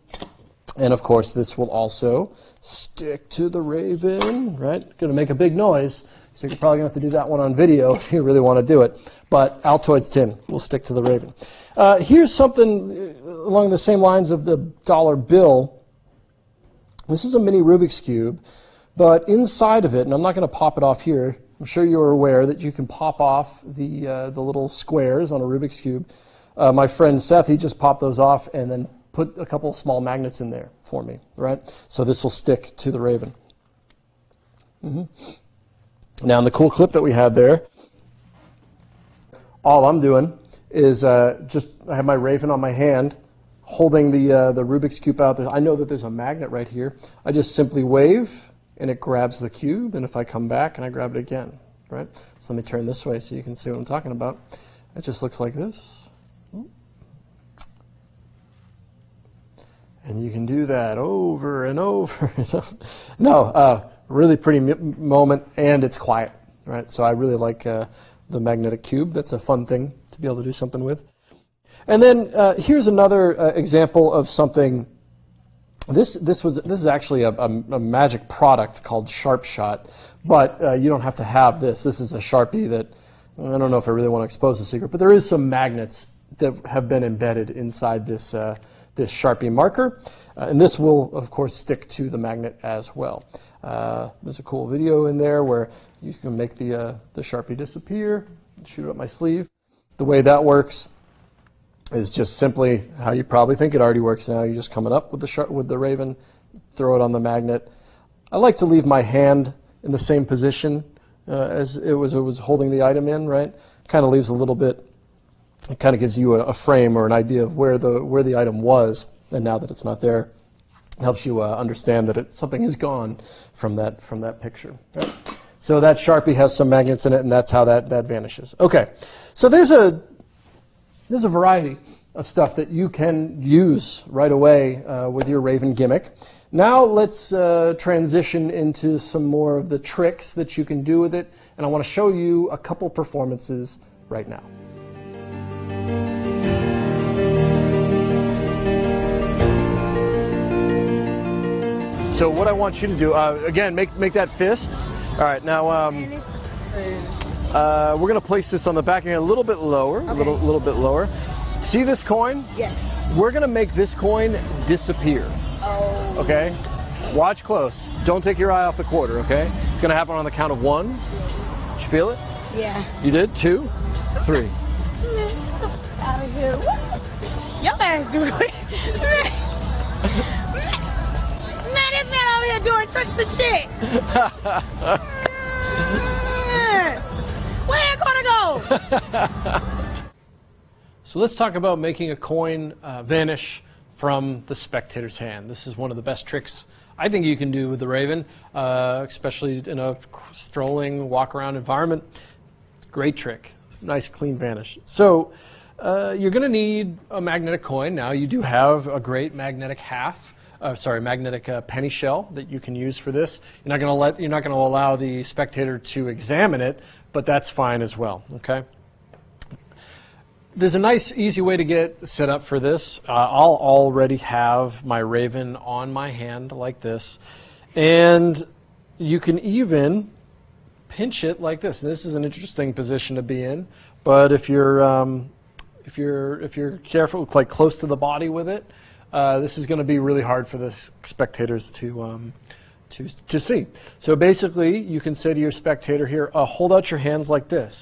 and of course this will also stick to the Raven, right? Going to make a big noise, so you're probably going to have to do that one on video if you really want to do it. But Altoids tin will stick to the Raven. Here's something along the same lines of the dollar bill. This is a mini Rubik's Cube. But inside of it, and I'm not going to pop it off here, I'm sure you're aware that you can pop off the little squares on a Rubik's Cube. My friend Seth, he just popped those off and then put a couple of small magnets in there for me, right? So this will stick to the Raven. Now in the cool clip that we had there, all I'm doing is I have my Raven on my hand, holding the Rubik's Cube out there. I know that there's a magnet right here. I just simply wave, and it grabs the cube, and if I come back and I grab it again, right? So let me turn this way so you can see what I'm talking about. It just looks like this. And you can do that over and over. No, really pretty moment, and it's quiet, right? So I really like the magnetic cube. That's a fun thing to be able to do something with. And then here's another example of something. This is actually a magic product called Sharp Shot, but you don't have to have this. This is a Sharpie that, I don't know if I really want to expose the secret, but there is some magnets that have been embedded inside this Sharpie marker, and this will of course stick to the magnet as well. There's a cool video in there where you can make the Sharpie disappear, shoot it up my sleeve. The way that works is just simply how you probably think it already works now. You're just coming up with the Raven, throw it on the magnet. I like to leave my hand in the same position as it was holding the item in, right? Kind of leaves a little bit, it kind of gives you a frame or an idea of where the item was, and now that it's not there, it helps you understand that something is gone from that picture. Right? So that Sharpie has some magnets in it, and that's how that vanishes. Okay, so there's a variety of stuff that you can use right away with your Raven gimmick. Now let's transition into some more of the tricks that you can do with it, and I want to show you a couple performances right now. So what I want you to do, again, make that fist. right, now we're going to place this on the back of your hand a little bit lower, a little bit lower. See this coin? Yes. We're going to make this coin disappear. Oh. Okay? Watch close. Don't take your eye off the quarter, okay? It's going to happen on the count of 1. Did you feel it? Yeah. You did? 2, 3. Out of here. Your ass doing Man, this man over here doing tricks and shit. Where that gonna go? So let's talk about making a coin vanish from the spectator's hand. This is one of the best tricks I think you can do with the Raven, especially in a strolling, walk-around environment. Great trick. Nice, clean vanish. So you're going to need a magnetic coin. Now you do have a great magnetic magnetic penny shell that you can use for this. You're not going to allow the spectator to examine it, but that's fine as well. Okay. There's a nice, easy way to get set up for this. I'll already have my Raven on my hand like this, and you can even pinch it like this. And this is an interesting position to be in, but if you're careful, like close to the body with it, this is going to be really hard for the spectators to see. So basically, you can say to your spectator here, hold out your hands like this.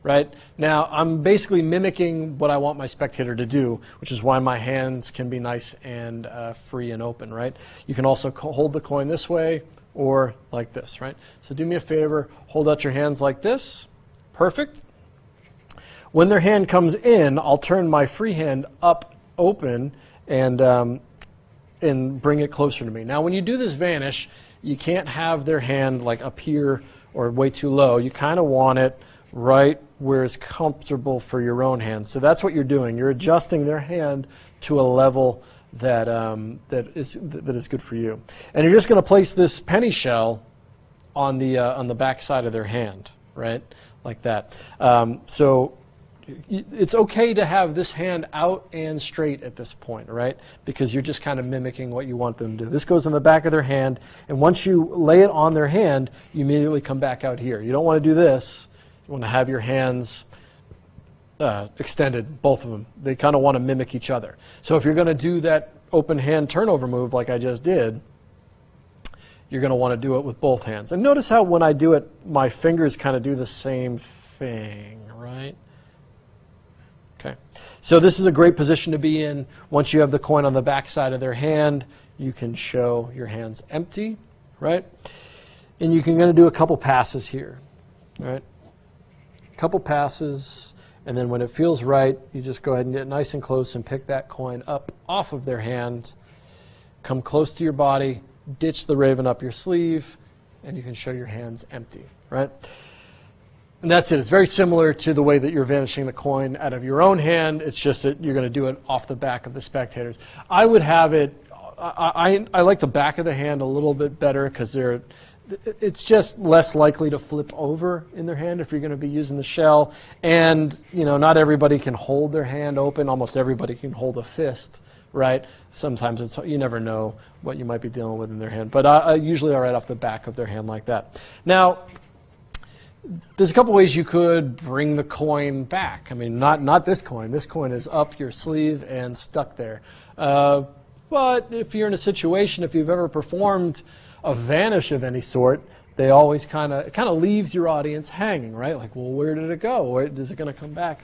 Right? Now, I'm basically mimicking what I want my spectator to do, which is why my hands can be nice and free and open, right? You can also hold the coin this way or like this, right? So do me a favor, hold out your hands like this. Perfect. When their hand comes in, I'll turn my free hand up, open, and bring it closer to me. Now, when you do this vanish, you can't have their hand like up here or way too low. You kind of want it right where it's comfortable for your own hand. So that's what you're doing. You're adjusting their hand to a level that is good for you. And you're just going to place this penny shell on the back side of their hand, right, like that. So it's okay to have this hand out and straight at this point, right? Because you're just kind of mimicking what you want them to do. This goes on the back of their hand, and once you lay it on their hand, you immediately come back out here. You don't want to do this. You want to have your hands extended, both of them. They kind of want to mimic each other. So if you're going to do that open hand turnover move like I just did, you're going to want to do it with both hands. And notice how when I do it, my fingers kind of do the same thing, right? Okay. So this is a great position to be in. Once you have the coin on the back side of their hand, you can show your hands empty, right? And you can do a couple passes here, right? Couple passes, and then when it feels right, you just go ahead and get nice and close and pick that coin up off of their hand, come close to your body, ditch the Raven up your sleeve, and you can show your hands empty, right? And that's it. It's very similar to the way that you're vanishing the coin out of your own hand. It's just that you're going to do it off the back of the spectators. I would have it, I like the back of the hand a little bit better because it's just less likely to flip over in their hand if you're going to be using the shell. And, you know, not everybody can hold their hand open. Almost everybody can hold a fist, right? Sometimes you never know what you might be dealing with in their hand. But I usually are right off the back of their hand like that. Now, there's a couple ways you could bring the coin back. I mean, not this coin. This coin is up your sleeve and stuck there. But if you're in a situation, if you've ever performed a vanish of any sort, they always it kind of leaves your audience hanging, right? Like, well, where did it go? Where is it going to come back?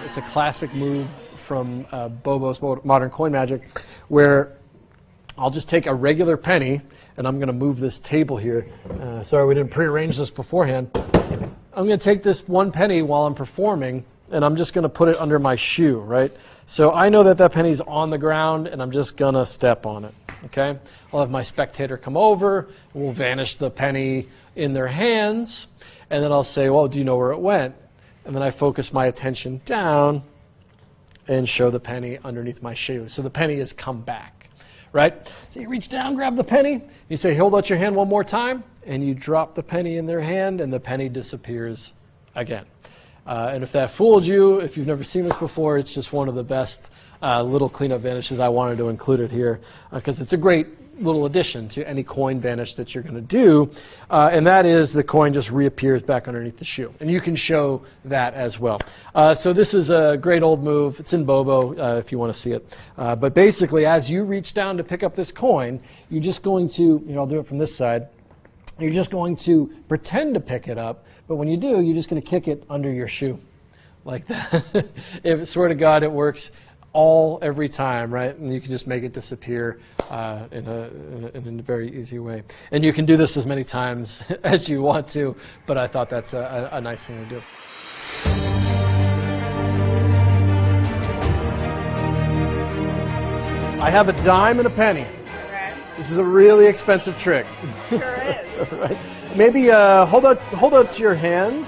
It's a classic move from Bobo's Modern Coin Magic, where I'll just take a regular penny, and I'm going to move this table here. Sorry we didn't prearrange this beforehand. I'm going to take this 1 penny while I'm performing, and I'm just going to put it under my shoe, right? So I know that that penny's on the ground, and I'm just going to step on it, okay? I'll have my spectator come over, and we'll vanish the penny in their hands, and then I'll say, well, do you know where it went? And then I focus my attention down and show the penny underneath my shoe. So the penny has come back, right? So you reach down, grab the penny, you say, hold out your hand one more time, and you drop the penny in their hand, and the penny disappears again. And if that fooled you, if you've never seen this before, it's just one of the best little cleanup vanishes. I wanted to include it here because it's a great little addition to any coin vanish that you're going to do, and that is the coin just reappears back underneath the shoe. And you can show that as well. So this is a great old move. It's in Bobo if you want to see it. But basically, as you reach down to pick up this coin, you're just going to, I'll do it from this side. You're just going to pretend to pick it up, but when you do, you're just going to kick it under your shoe like that. Swear to God, it works every time, right? And you can just make it disappear in a very easy way. And you can do this as many times as you want to, but I thought that's a nice thing to do. I have a dime and a penny. This is a really expensive trick. Sure is. Right. Maybe hold out your hands.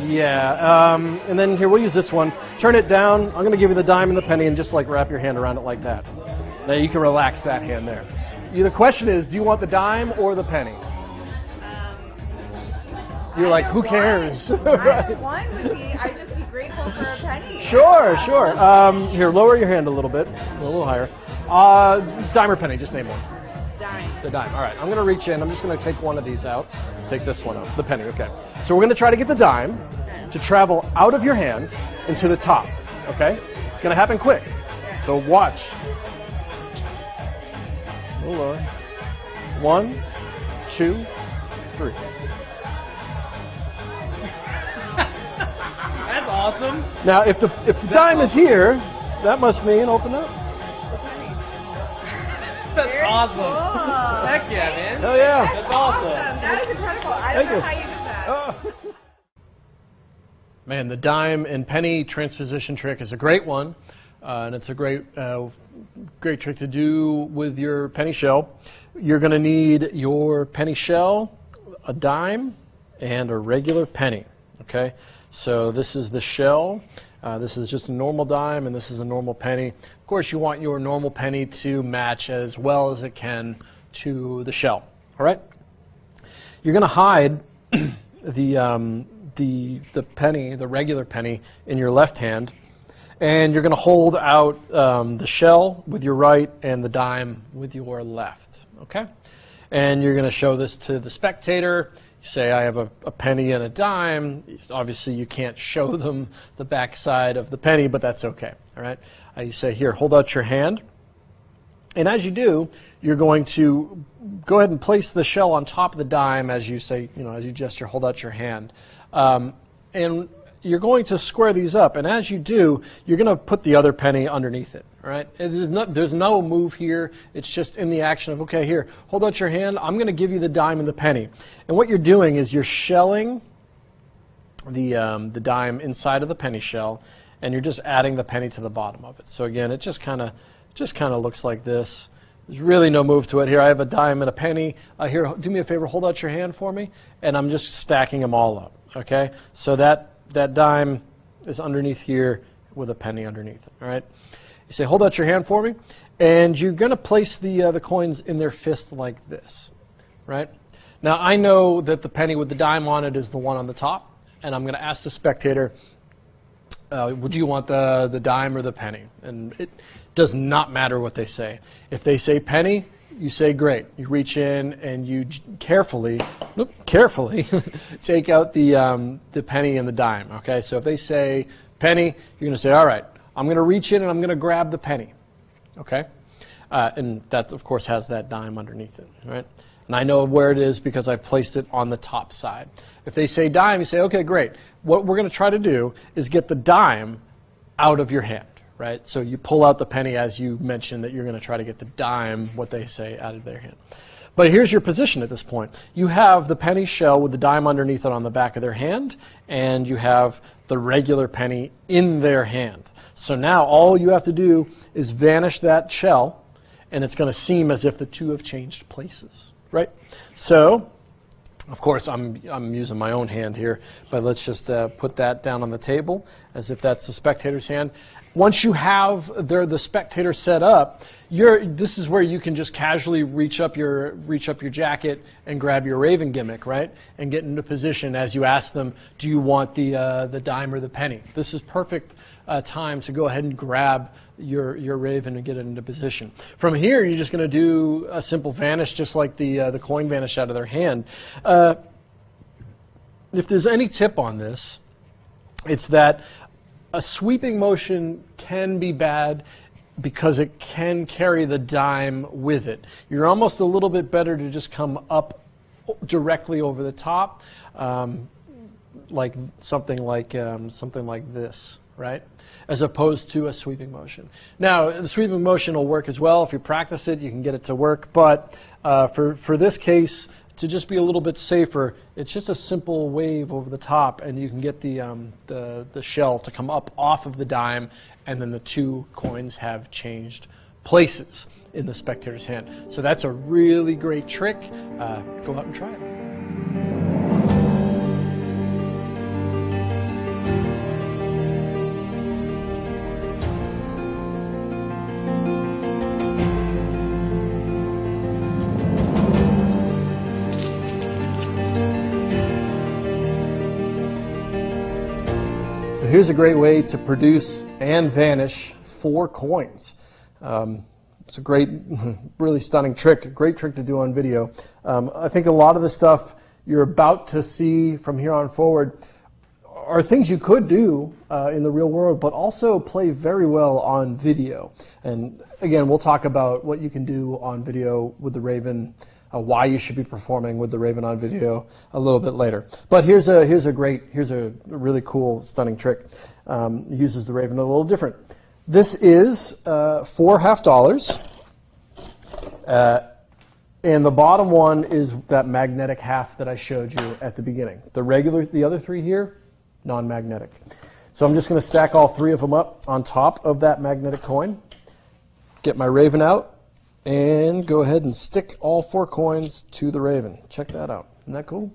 Yeah. And then here, we'll use this one. Turn it down. I'm going to give you the dime and the penny, and just like wrap your hand around it like that. Now you can relax that hand there. The question is, do you want the dime or the penny? You're like, who cares? Either one would be. I'd just be grateful for a penny. Sure. Here, lower your hand a little bit, a little higher. Dime or penny? Just name one. Dime. The dime. All right. I'm going to reach in. I'm just going to take one of these out. Take this one out. The penny. Okay. So we're going to try to get the dime to travel out of your hand and to the top. Okay. It's going to happen quick. So watch. A little lower. 1, 2, 3. That's awesome. Now, if the dime is here, that must mean open up. That's Very awesome. Cool. Heck yeah, man. Oh yeah. That's awesome. That is incredible. I don't know how you did that. Oh. Man, the dime and penny transposition trick is a great one, and it's a great trick to do with your penny shell. You're going to need your penny shell, a dime, and a regular penny. Okay, so this is the shell. This is just a normal dime, and this is a normal penny. Of course, you want your normal penny to match as well as it can to the shell. All right. You're going to hide the penny, the regular penny, in your left hand, and you're going to hold out the shell with your right and the dime with your left. Okay. And you're going to show this to the spectator. Say, I have a penny and a dime. Obviously, you can't show them the back side of the penny, but that's okay. All right. You say, here, hold out your hand. And as you do, you're going to go ahead and place the shell on top of the dime as you say, as you gesture, hold out your hand. And you're going to square these up. And as you do, you're going to put the other penny underneath it. All right? There's no move here. It's just in the action of, okay, here, hold out your hand. I'm going to give you the dime and the penny. And what you're doing is you're shelling the dime inside of the penny shell, and you're just adding the penny to the bottom of it. So again, it just kind of looks like this. There's really no move to it. Here, I have a dime and a penny. Here, do me a favor, hold out your hand for me, and I'm just stacking them all up. Okay? So that dime is underneath here with a penny underneath it. All right? You say, hold out your hand for me, and you're going to place the coins in their fist like this. Right? Now, I know that the penny with the dime on it is the one on the top, and I'm going to ask the spectator, would you want the dime or the penny? And it does not matter what they say. If they say penny, you say great. You reach in and you carefully take out the penny and the dime. Okay, so if they say penny, you're going to say, all right, I'm going to reach in and I'm going to grab the penny. Okay, and that of course has that dime underneath it. Right, and I know where it is because I've placed it on the top side. If they say dime, you say, okay, great. What we're going to try to do is get the dime out of your hand. Right? So you pull out the penny as you mentioned that you're going to try to get the dime, what they say, out of their hand. But here's your position at this point. You have the penny shell with the dime underneath it on the back of their hand, and you have the regular penny in their hand. So now all you have to do is vanish that shell, and it's going to seem as if the two have changed places, right? So, of course, I'm using my own hand here, but let's just put that down on the table as if that's the spectator's hand. Once you have the spectator set up, this is where you can just casually reach up your jacket and grab your Raven gimmick, right? And get into position as you ask them, do you want the dime or the penny? This is perfect time to go ahead and grab your Raven and get it into position. From here, you're just going to do a simple vanish, just like the coin vanished out of their hand. If there's any tip on this, it's that a sweeping motion can be bad because it can carry the dime with it. You're almost a little bit better to just come up directly over the top, like something like this, right? As opposed to a sweeping motion. Now, the sweeping motion will work as well. If you practice it, you can get it to work. But for this case, to just be a little bit safer, it's just a simple wave over the top, and you can get the shell to come up off of the dime, and then the two coins have changed places in the spectator's hand. So that's a really great trick. Go out and try it. Here's a great way to produce and vanish 4 coins. It's a great, really stunning trick, a great trick to do on video. I think a lot of the stuff you're about to see from here on forward are things you could do in the real world, but also play very well on video. And again, we'll talk about what you can do on video with the Raven, why you should be performing with the Raven on video a little bit later. But here's a really cool, stunning trick. Uses the Raven a little different. This is 4 half dollars, and the bottom one is that magnetic half that I showed you at the beginning. The other 3 here, non-magnetic. So I'm just going to stack all 3 of them up on top of that magnetic coin. Get my Raven out. And go ahead and stick all 4 coins to the Raven. Check that out. Isn't that cool?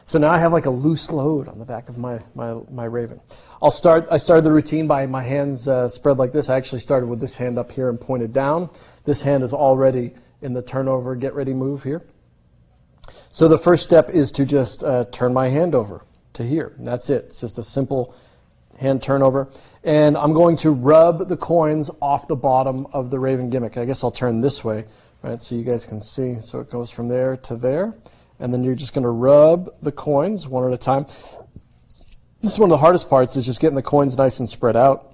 So now I have like a loose load on the back of my Raven. I started the routine by my hands spread like this. I actually started with this hand up here and pointed down. This hand is already in the turnover, get ready move here. So the first step is to just turn my hand over to here. And that's it. It's just a simple hand turnover. And I'm going to rub the coins off the bottom of the Raven gimmick. I guess I'll turn this way, right, so you guys can see. So it goes from there to there. And then you're just going to rub the coins one at a time. This is one of the hardest parts, is just getting the coins nice and spread out,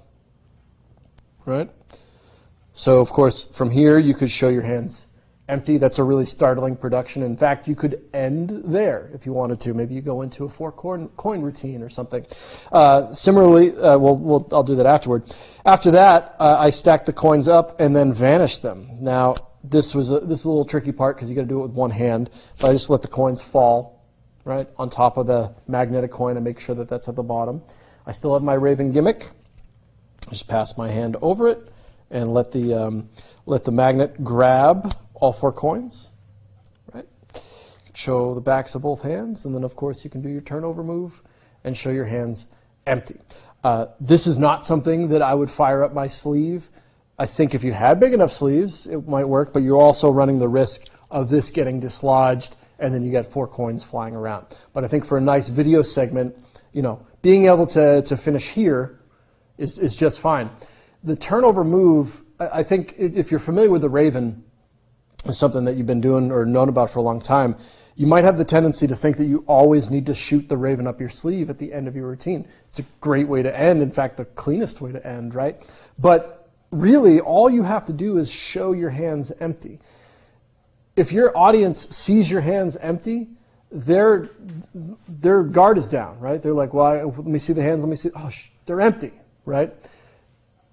right? So, of course, from here you could show your hands empty. That's a really startling production. In fact, you could end there if you wanted to. Maybe you go into a 4-coin routine or something. Similarly, I'll do that afterward. After that, I stack the coins up and then vanish them. Now, this is a little tricky part because you got to do it with one hand. So I just let the coins fall right on top of the magnetic coin and make sure that that's at the bottom. I still have my Raven gimmick. Just pass my hand over it and let the magnet grab all 4 coins, right? Show the backs of both hands, and then of course you can do your turnover move and show your hands empty. This is not something that I would fire up my sleeve. I think if you had big enough sleeves, it might work, but you're also running the risk of this getting dislodged, and then you get 4 coins flying around. But I think for a nice video segment, you know, being able to finish here is just fine. The turnover move, I think if you're familiar with the Raven, is something that you've been doing or known about for a long time, you might have the tendency to think that you always need to shoot the Raven up your sleeve at the end of your routine. It's a great way to end, in fact, the cleanest way to end, right? But really, all you have to do is show your hands empty. If your audience sees your hands empty, their guard is down, right? They're like, well, let me see the hands, let me see, oh, they're empty, right?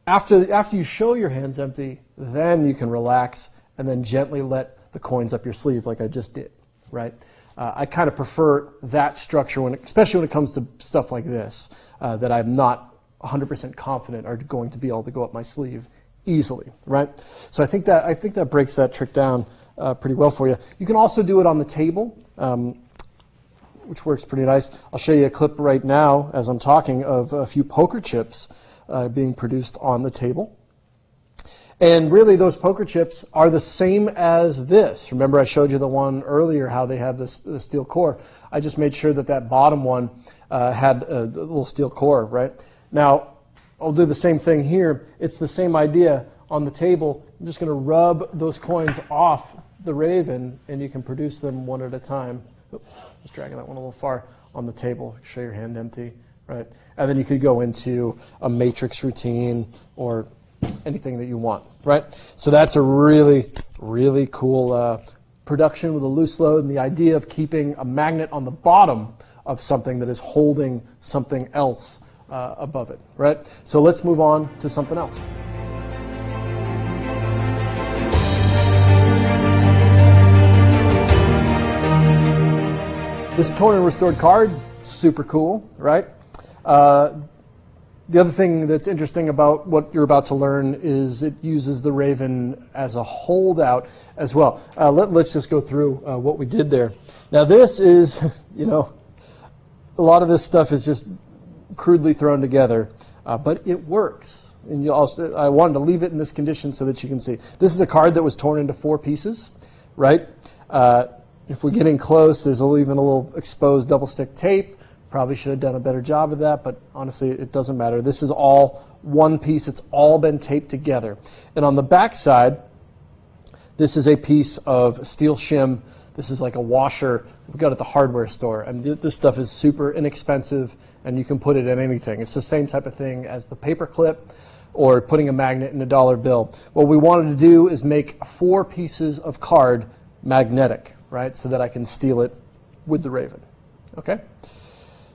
After you show your hands empty, then you can relax and then gently let the coins up your sleeve like I just did, right? I kind of prefer that structure, especially when it comes to stuff like this, that I'm not 100% confident are going to be able to go up my sleeve easily, right? So I think that breaks that trick down pretty well for you. You can also do it on the table, which works pretty nice. I'll show you a clip right now as I'm talking of a few poker chips being produced on the table. And really, those poker chips are the same as this. Remember, I showed you the one earlier, how they have this steel core. I just made sure that that bottom one had a little steel core, right? Now, I'll do the same thing here. It's the same idea on the table. I'm just going to rub those coins off the Raven, and you can produce them one at a time. Oops, just dragging that one a little far on the table. Show your hand empty, right? And then you could go into a matrix routine or anything that you want, right? So that's a really, really cool production with a loose load, and the idea of keeping a magnet on the bottom of something that is holding something else above it, right? So let's move on to something else. This torn and restored card, super cool, right? The other thing that's interesting about what you're about to learn is it uses the Raven as a holdout as well. Let's just go through what we did there. Now this is, you know, a lot of this stuff is just crudely thrown together, but it works. And you also, I wanted to leave it in this condition so that you can see. This is a card that was torn into 4 pieces, right? If we're getting close, there's even a little exposed double stick tape. Probably should have done a better job of that, but honestly, it doesn't matter. This is all one piece. It's all been taped together. And on the back side, this is a piece of steel shim. This is like a washer we got at the hardware store. And this stuff is super inexpensive, and you can put it in anything. It's the same type of thing as the paper clip or putting a magnet in a dollar bill. What we wanted to do is make 4 pieces of card magnetic, right, so that I can steal it with the Raven. Okay?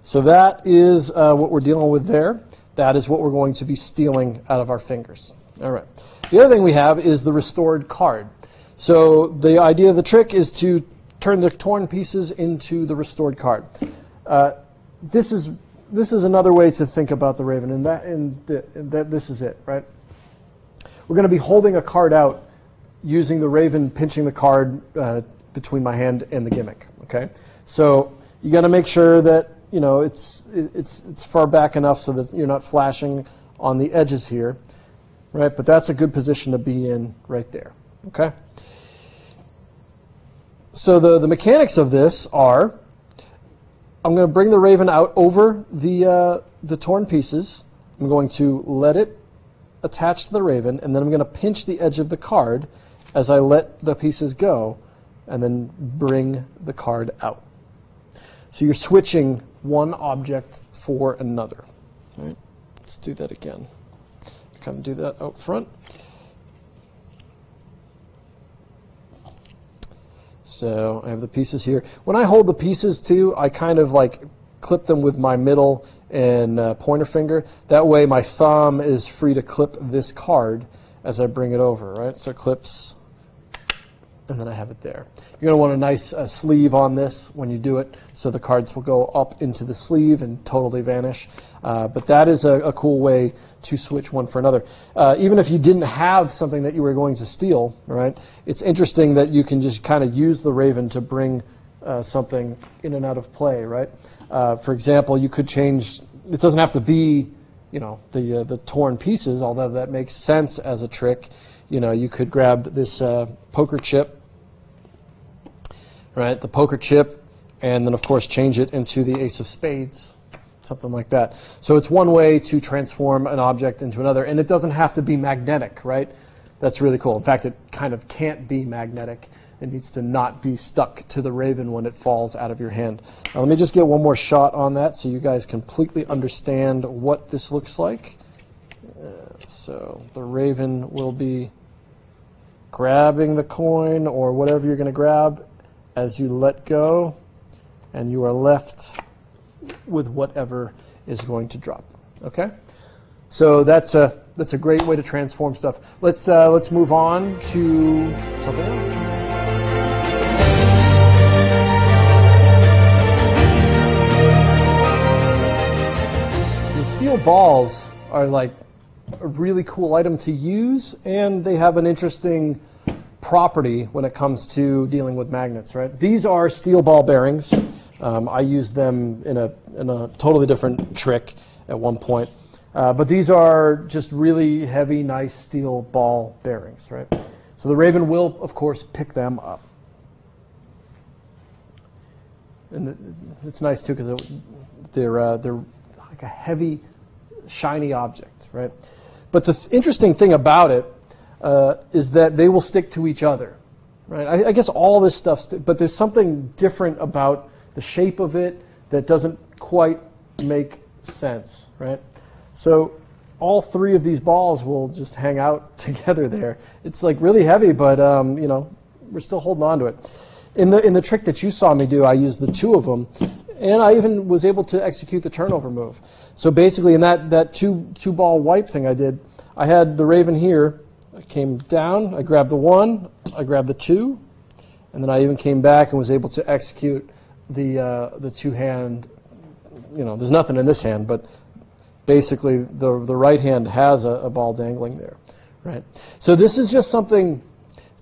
So that is what we're dealing with there. That is what we're going to be stealing out of our fingers. All right. The other thing we have is the restored card. So the idea of the trick is to turn the torn pieces into the restored card. This is another way to think about the Raven, and this is it, right? We're going to be holding a card out using the Raven pinching the card between my hand and the gimmick. Okay. So you got to make sure that you know it's far back enough so that you're not flashing on the edges here, right? But that's a good position to be in right there. Okay. So the mechanics of this are, I'm going to bring the Raven out over the torn pieces. I'm going to let it attach to the Raven, and then I'm going to pinch the edge of the card as I let the pieces go, and then bring the card out. So you're switching one object for another. All right, let's do that again. Kind of do that out front. So I have the pieces here. When I hold the pieces too, I kind of like clip them with my middle and pointer finger. That way my thumb is free to clip this card as I bring it over, right? So it clips, and then I have it there. You're going to want a nice sleeve on this when you do it, so the cards will go up into the sleeve and totally vanish. But that is a cool way to switch one for another. Even if you didn't have something that you were going to steal, right? It's interesting that you can just kind of use the Raven to bring something in and out of play, right? For example, you could change. It doesn't have to be, you know, the torn pieces, although that makes sense as a trick. You know, you could grab this poker chip, right? The poker chip, and then of course change it into the ace of spades, something like that. So it's one way to transform an object into another, and it doesn't have to be magnetic, right? That's really cool. In fact, it kind of can't be magnetic. It needs to not be stuck to the Raven when it falls out of your hand. Now, let me just get one more shot on that so you guys completely understand what this looks like. So the Raven will be grabbing the coin or whatever you're going to grab as you let go, and you are left with whatever is going to drop. Okay? So that's a great way to transform stuff. Let's move on to something else. steel balls are like a really cool item to use, and they have an interesting property when it comes to dealing with magnets, right? These are steel ball bearings. I used them in a totally different trick at one point. But these are just really heavy, nice steel ball bearings, right? So the Raven will, of course, pick them up. And it's nice, too, because they're like a heavy, shiny object, right? But the interesting thing about it is that they will stick to each other, right? I guess all this stuff, but there's something different about the shape of it that doesn't quite make sense, right? So all three of these balls will just hang out together there. It's like really heavy, but you know, we're still holding on to it. In the trick that you saw me do, I used the two of them, and I even was able to execute the turnover move. So basically, in that two ball wipe thing I did, I had the Raven here. I came down, I grabbed the one, I grabbed the two, and then I even came back and was able to execute the two-hand. You know, there's nothing in this hand, but basically the right hand has a ball dangling there, right? So this is just something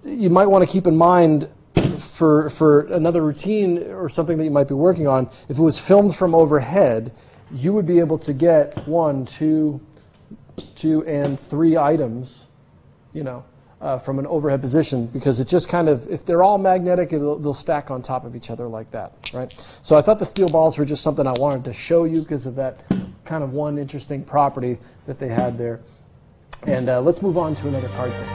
you might want to keep in mind for another routine or something that you might be working on. If it was filmed from overhead, you would be able to get 1, 2, and 3 items, you know, from an overhead position, because it just kind of, if they're all magnetic, they'll stack on top of each other like that, right? So I thought the steel balls were just something I wanted to show you because of that kind of one interesting property that they had there. And let's move on to another card thing.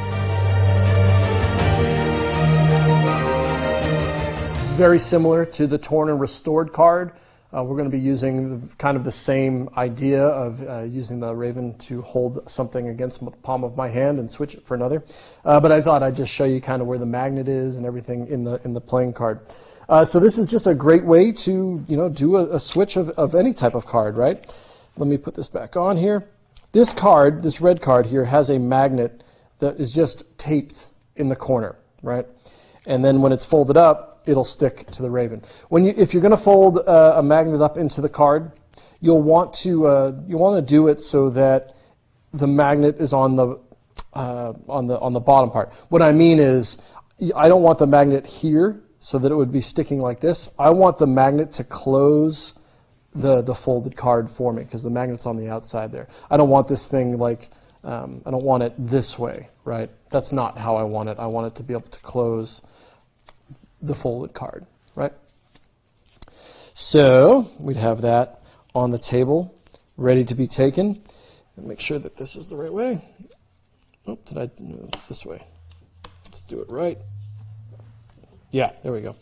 It's very similar to the torn and restored card. We're going to be using kind of the same idea of using the Raven to hold something against the palm of my hand and switch it for another. But I thought I'd just show you kind of where the magnet is and everything in the playing card. So this is just a great way to, you know, do a switch of any type of card, right? Let me put this back on here. This card, this red card here, has a magnet that is just taped in the corner, right? And then when it's folded up, it'll stick to the Raven. If you're going to fold a magnet up into the card, you'll want to do it so that the magnet is on the bottom part. What I mean is, I don't want the magnet here so that it would be sticking like this. I want the magnet to close the folded card for me, because the magnet's on the outside there. I don't want this thing like, I don't want it this way, right? That's not how I want it. I want it to be able to close the folded card, right? So we'd have that on the table, ready to be taken. And make sure that this is the right way. Oh, no, it's this way. Let's do it right. Yeah, there we go.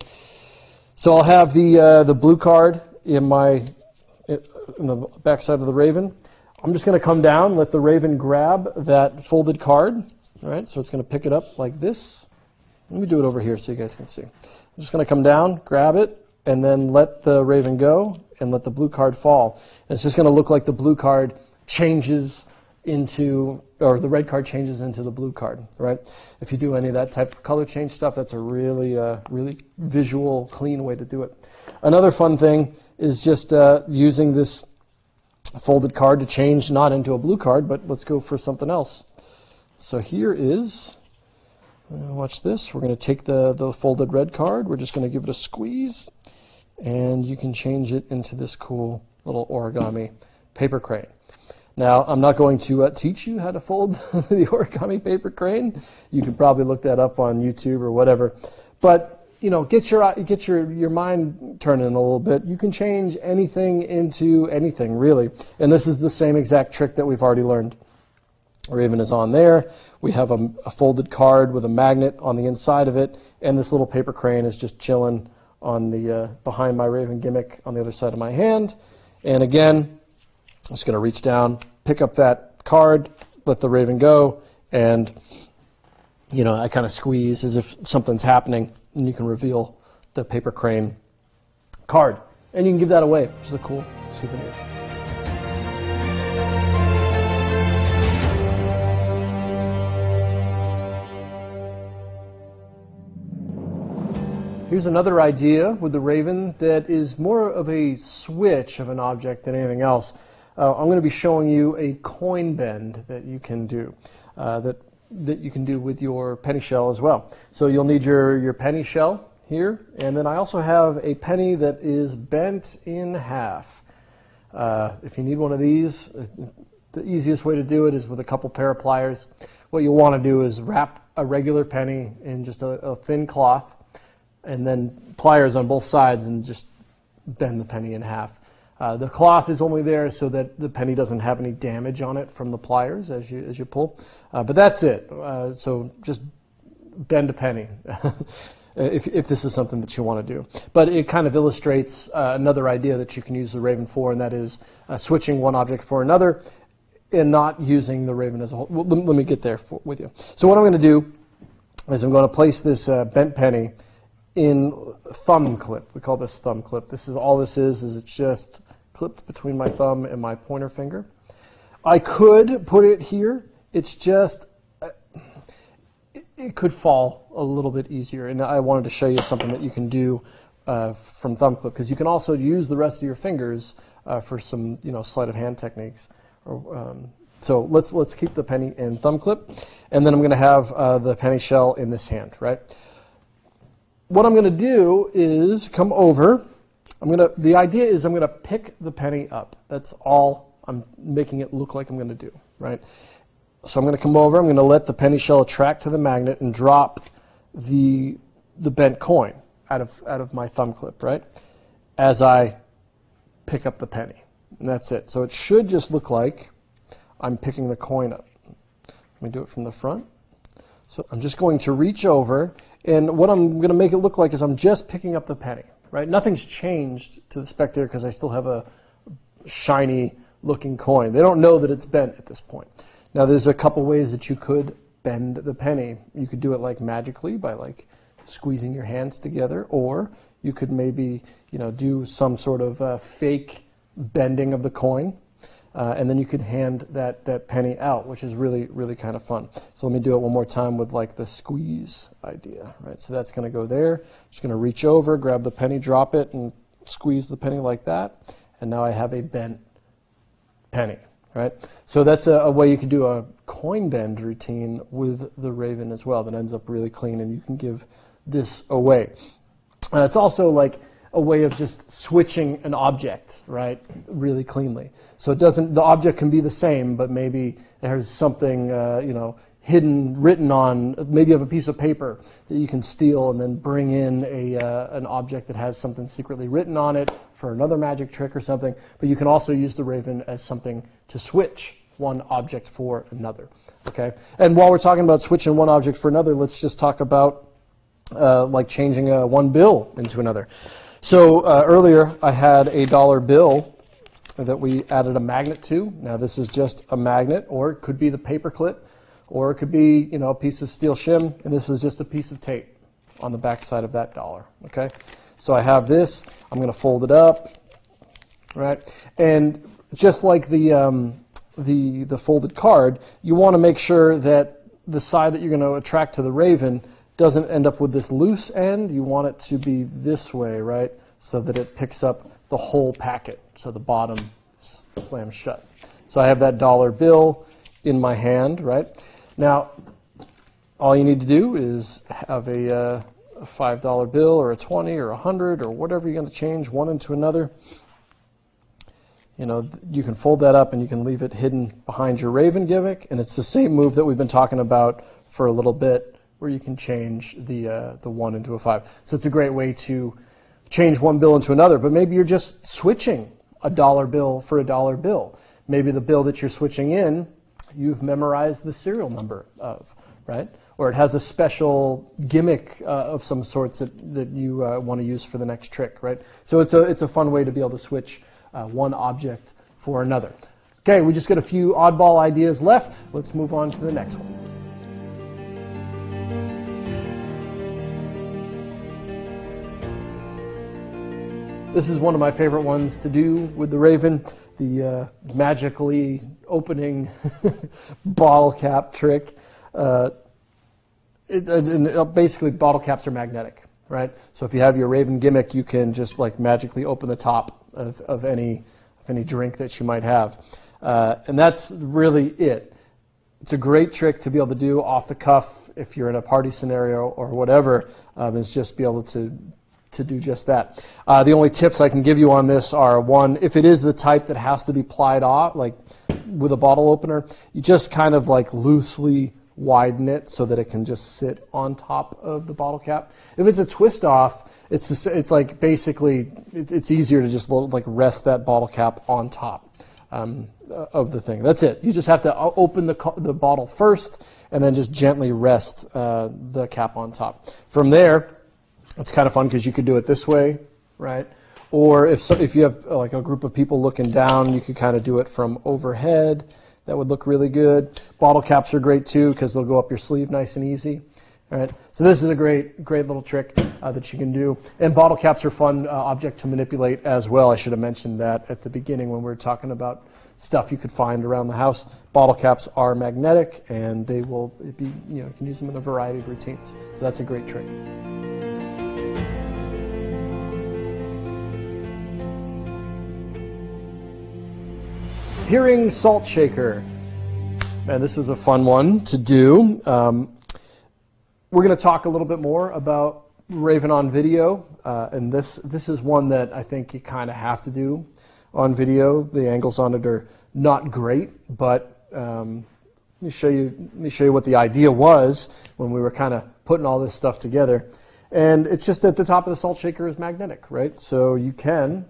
So I'll have the blue card in the back side of the Raven. I'm just going to come down, let the Raven grab that folded card. All right, so it's going to pick it up like this. Let me do it over here so you guys can see. I'm just going to come down, grab it, and then let the Raven go and let the blue card fall. And it's just going to look like the blue card changes into, or the red card changes into the blue card, right? If you do any of that type of color change stuff, that's a really, really visual, clean way to do it. Another fun thing is just using this folded card to change not into a blue card, but let's go for something else. So here is, watch this, we're going to take the folded red card, we're just going to give it a squeeze, and you can change it into this cool little origami paper crane. Now, I'm not going to teach you how to fold the origami paper crane. You can probably look that up on YouTube or whatever. But, you know, get your mind turning a little bit. You can change anything into anything, really. And this is the same exact trick that we've already learned. Raven is on there. We have a folded card with a magnet on the inside of it, and this little paper crane is just chilling on the behind my Raven gimmick on the other side of my hand. And again, I'm just going to reach down, pick up that card, let the Raven go, and, you know, I kind of squeeze as if something's happening, and you can reveal the paper crane card. And you can give that away, which is a cool souvenir. Here's another idea with the Raven that is more of a switch of an object than anything else. I'm going to be showing you a coin bend that you can do, that you can do with your penny shell as well. So you'll need your penny shell here, and then I also have a penny that is bent in half. If you need one of these, the easiest way to do it is with a couple pair of pliers. What you'll want to do is wrap a regular penny in just a thin cloth, and then pliers on both sides, and just bend the penny in half. The cloth is only there so that the penny doesn't have any damage on it from the pliers as you pull. But that's it. So just bend a penny if this is something that you want to do. But it kind of illustrates another idea that you can use the Raven for, and that is switching one object for another and not using the Raven as a whole. Well, let me get there with you. So what I'm going to do is I'm going to place this bent penny in thumb clip. We call this thumb clip. This is all this is it's just clipped between my thumb and my pointer finger. I could put it here. It's just it could fall a little bit easier, and I wanted to show you something that you can do from thumb clip, because you can also use the rest of your fingers for some sleight of hand techniques. So let's keep the penny in thumb clip, and then I'm going to have the penny shell in this hand, right? What I'm going to do is come over. The idea is I'm going to pick the penny up. That's all I'm making it look like I'm going to do, right? So I'm going to come over. I'm going to let the penny shell attract to the magnet and drop the bent coin out of my thumb clip, right? As I pick up the penny, and that's it. So it should just look like I'm picking the coin up. Let me do it from the front. So I'm just going to reach over, and what I'm going to make it look like is I'm just picking up the penny, right? Nothing's changed to the spectator because I still have a shiny looking coin. They don't know that it's bent at this point. Now there's a couple ways that you could bend the penny. You could do it like magically by like squeezing your hands together, or you could maybe do some sort of fake bending of the coin. And then you could hand that penny out, which is really, really kind of fun. So let me do it one more time with like the squeeze idea, right? So that's going to go there. Just going to reach over, grab the penny, drop it, and squeeze the penny like that. And now I have a bent penny, right? So that's a way you can do a coin bend routine with the Raven as well that ends up really clean, and you can give this away. It's also like a way of just switching an object, right, really cleanly. So the object can be the same, but maybe there's something, hidden, written on, maybe you have a piece of paper that you can steal and then bring in an object that has something secretly written on it for another magic trick or something. But you can also use the Raven as something to switch one object for another, okay? And while we're talking about switching one object for another, let's just talk about like changing one bill into another. So earlier I had a dollar bill that we added a magnet to. Now this is just a magnet, or it could be the paper clip, or it could be a piece of steel shim, and this is just a piece of tape on the back side of that dollar. Okay, so I have this. I'm going to fold it up, right? And just like the folded card, you want to make sure that the side that you're going to attract to the Raven doesn't end up with this loose end. You want it to be this way, right, so that it picks up the whole packet, so the bottom slams shut. So I have that dollar bill in my hand, right? Now, all you need to do is have a $5 bill or a 20 or 100 or whatever you're going to change one into another. You can fold that up and you can leave it hidden behind your Raven gimmick, and it's the same move that we've been talking about for a little bit, where you can change the 1 into a 5. So it's a great way to change one bill into another. But maybe you're just switching a dollar bill for a dollar bill. Maybe the bill that you're switching in, you've memorized the serial number of, right? Or it has a special gimmick of some sorts that you want to use for the next trick, right? So it's a fun way to be able to switch one object for another. Okay, we just got a few oddball ideas left. Let's move on to the next one. This is one of my favorite ones to do with the Raven, the magically opening bottle cap trick. Basically, bottle caps are magnetic, right? So if you have your Raven gimmick, you can just like magically open the top of any any drink that you might have. And that's really it. It's a great trick to be able to do off the cuff if you're in a party scenario or whatever, is just be able to do just that. The only tips I can give you on this are, one, if it is the type that has to be plied off, like with a bottle opener, you just kind of like loosely widen it so that it can just sit on top of the bottle cap. If it's a twist off, it's like basically it's easier to just like rest that bottle cap on top of the thing. That's it. You just have to open the bottle first and then just gently rest the cap on top. From there, it's kind of fun because you could do it this way, right? Or if you have like a group of people looking down, you could kind of do it from overhead. That would look really good. Bottle caps are great too because they'll go up your sleeve nice and easy. All right. So this is a great little trick that you can do. And bottle caps are fun object to manipulate as well. I should have mentioned that at the beginning when we were talking about stuff you could find around the house. Bottle caps are magnetic, and they will be, you can use them in a variety of routines. So that's a great trick. Hearing salt shaker. Man, this was a fun one to do. We're going to talk a little bit more about Raven on video, and this is one that I think you kind of have to do on video. The angles on it are not great, but let me show you what the idea was when we were kind of putting all this stuff together. And it's just that the top of the salt shaker is magnetic, right? So you can,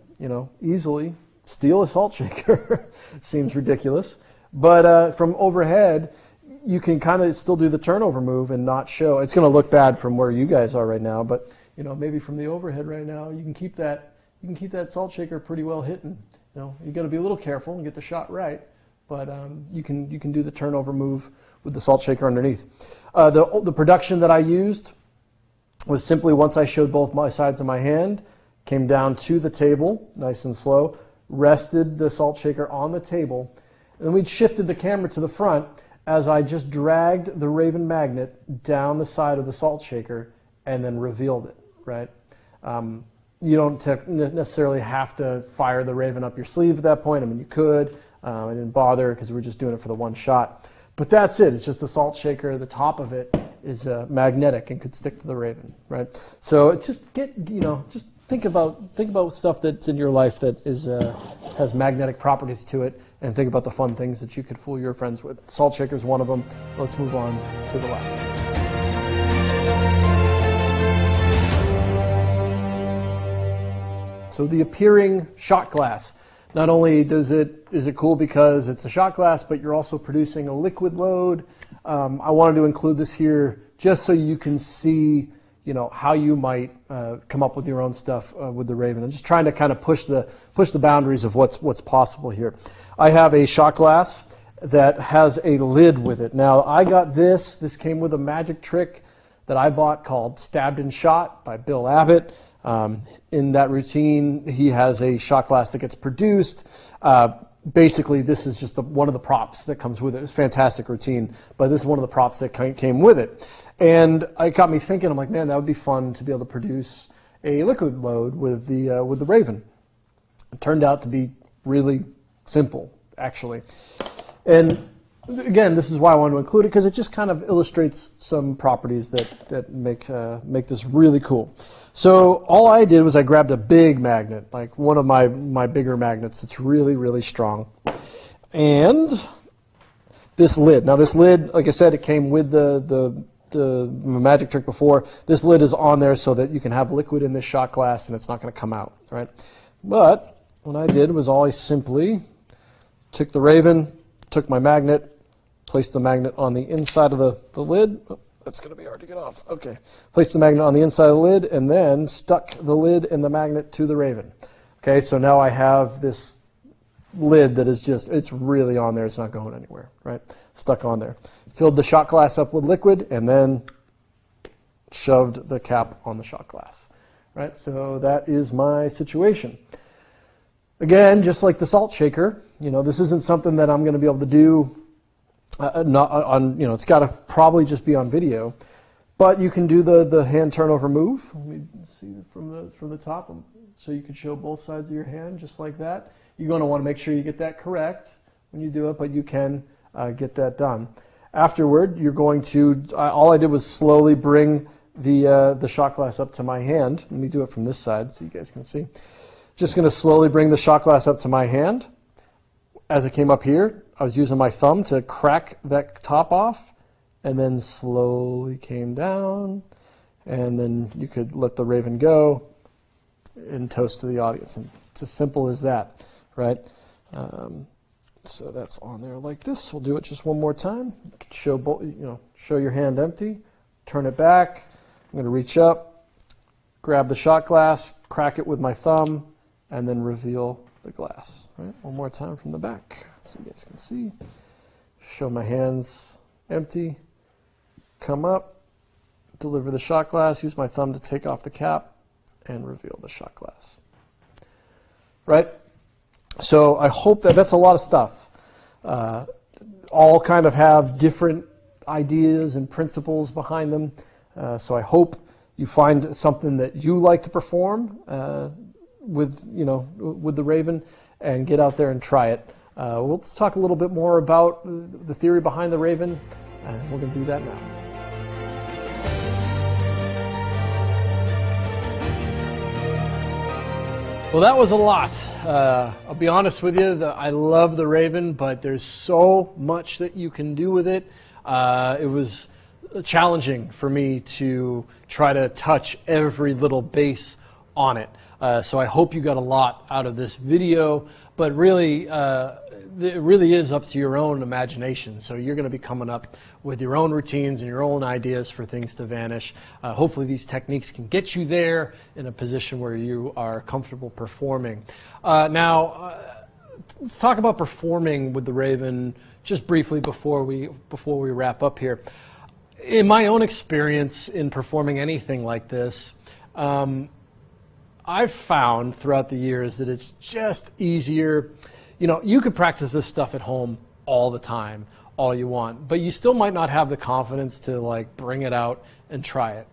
easily steal a salt shaker. It seems ridiculous, but from overhead, you can kind of still do the turnover move and not show. It's going to look bad from where you guys are right now, but maybe from the overhead right now, you can keep that salt shaker pretty well hidden. You got to be a little careful and get the shot right, but you can do the turnover move with the salt shaker underneath. The production that I used was simply once I showed both my sides of my hand, came down to the table, nice and slow, rested the salt shaker on the table, and then we shifted the camera to the front as I just dragged the Raven magnet down the side of the salt shaker and then revealed it, right? You don't necessarily have to fire the Raven up your sleeve at that point. I mean, you could. I didn't bother because we were just doing it for the one shot. But that's it. It's just the salt shaker. The top of it is magnetic and could stick to the Raven, right? So it's just just think about stuff that's in your life that has magnetic properties to it, and think about the fun things that you could fool your friends with. Salt shaker is one of them. Let's move on to the last one. So the appearing shot glass. Not only is it cool because it's a shot glass, but you're also producing a liquid load. I wanted to include this here just so you can see, how you might come up with your own stuff with the Raven. I'm just trying to kind of push the boundaries of what's possible here. I have a shot glass that has a lid with it. Now I got this. This came with a magic trick that I bought called Stabbed and Shot by Bill Abbott. In that routine, he has a shot glass that gets produced. Basically, this is just one of the props that comes with it. It's a fantastic routine, but this is one of the props that came with it. And it got me thinking, I'm like, man, that would be fun to be able to produce a liquid load with the Raven. It turned out to be really simple, actually. And again, this is why I wanted to include it, because it just kind of illustrates some properties that make this really cool. So all I did was I grabbed a big magnet, like one of my bigger magnets that's really, really strong. And this lid. Now this lid, like I said, it came with the magic trick before. This lid is on there so that you can have liquid in this shot glass and it's not going to come out, right? But what I did was I simply took the Raven, took my magnet, placed the magnet on the inside of the lid. Oh, that's going to be hard to get off. Okay. Placed the magnet on the inside of the lid and then stuck the lid and the magnet to the Raven. Okay, so now I have this lid that is it's really on there. It's not going anywhere, right? Stuck on there. Filled the shot glass up with liquid and then shoved the cap on the shot glass, right? So that is my situation. Again, just like the salt shaker, this isn't something that I'm going to be able to do not on, it's got to probably just be on video, but you can do the hand turnover move. Let me see from the top, so you can show both sides of your hand just like that. you're going to want to make sure you get that correct when you do it, but you can get that done. Afterward, you're going to, all I did was slowly bring the shot glass up to my hand. Let me do it from this side so you guys can see. Just going to slowly bring the shot glass up to my hand. As it came up here, I was using my thumb to crack that top off, and then slowly came down, and then you could let the Raven go and toast to the audience. And it's as simple as that, right? So that's on there like this. We'll do it just one more time. Show your hand empty, turn it back. I'm going to reach up, grab the shot glass, crack it with my thumb, and then reveal the glass. Right? One more time from the back so you guys can see. Show my hands empty, come up, deliver the shot glass, use my thumb to take off the cap, and reveal the shot glass. Right? So I hope that's a lot of stuff. All kind of have different ideas and principles behind them. So I hope you find something that you like to perform with the Raven and get out there and try it. We'll talk a little bit more about the theory behind the Raven, and we're going to do that now. Well, that was a lot. I'll be honest with you, I love the Raven, but there's so much that you can do with it. It was challenging for me to try to touch every little base on it. So I hope you got a lot out of this video, but really, it really is up to your own imagination. So you're going to be coming up with your own routines and your own ideas for things to vanish. Hopefully these techniques can get you there in a position where you are comfortable performing. Now, let's talk about performing with the Raven just briefly before we wrap up here. In my own experience in performing anything like this, I've found throughout the years that it's just easier. You could practice this stuff at home all the time, all you want, but you still might not have the confidence to bring it out and try it.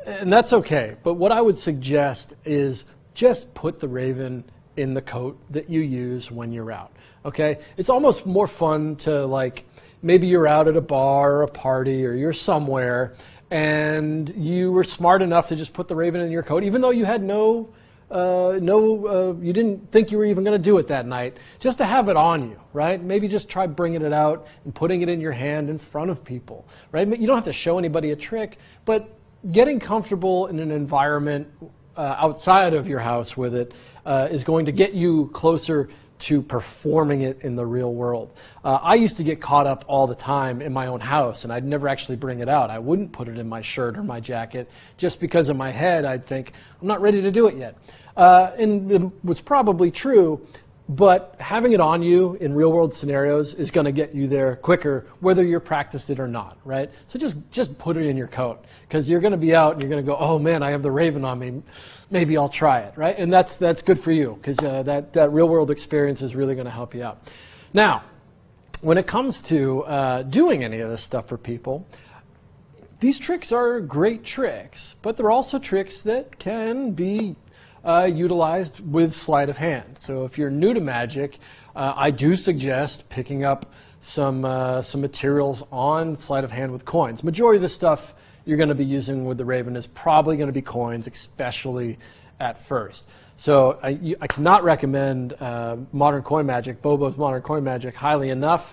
And that's okay. But what I would suggest is just put the Raven in the coat that you use when you're out. Okay? It's almost more fun to maybe you're out at a bar or a party or you're somewhere and you were smart enough to just put the Raven in your coat, even though you had you didn't think you were even going to do it that night, just to have it on you, right? Maybe just try bringing it out and putting it in your hand in front of people, right? You don't have to show anybody a trick, but getting comfortable in an environment outside of your house with it is going to get you closer to performing it in the real world. I used to get caught up all the time in my own house, and I'd never actually bring it out. I wouldn't put it in my shirt or my jacket just because in my head I'd think, I'm not ready to do it yet. And it was probably true, but having it on you in real world scenarios is going to get you there quicker, whether you're practiced it or not, right? So just put it in your coat, because you're going to be out and you're going to go, oh man, I have the Raven on me. Maybe I'll try it, right? And that's good for you, because that real world experience is really going to help you out. Now, when it comes to doing any of this stuff for people, these tricks are great tricks, but they're also tricks that can be utilized with sleight of hand. So if you're new to magic, I do suggest picking up some materials on sleight of hand with coins. Majority of the stuff you're going to be using with the Raven is probably going to be coins, especially at first. So I cannot recommend Modern Coin Magic, Bobo's Modern Coin Magic, highly enough.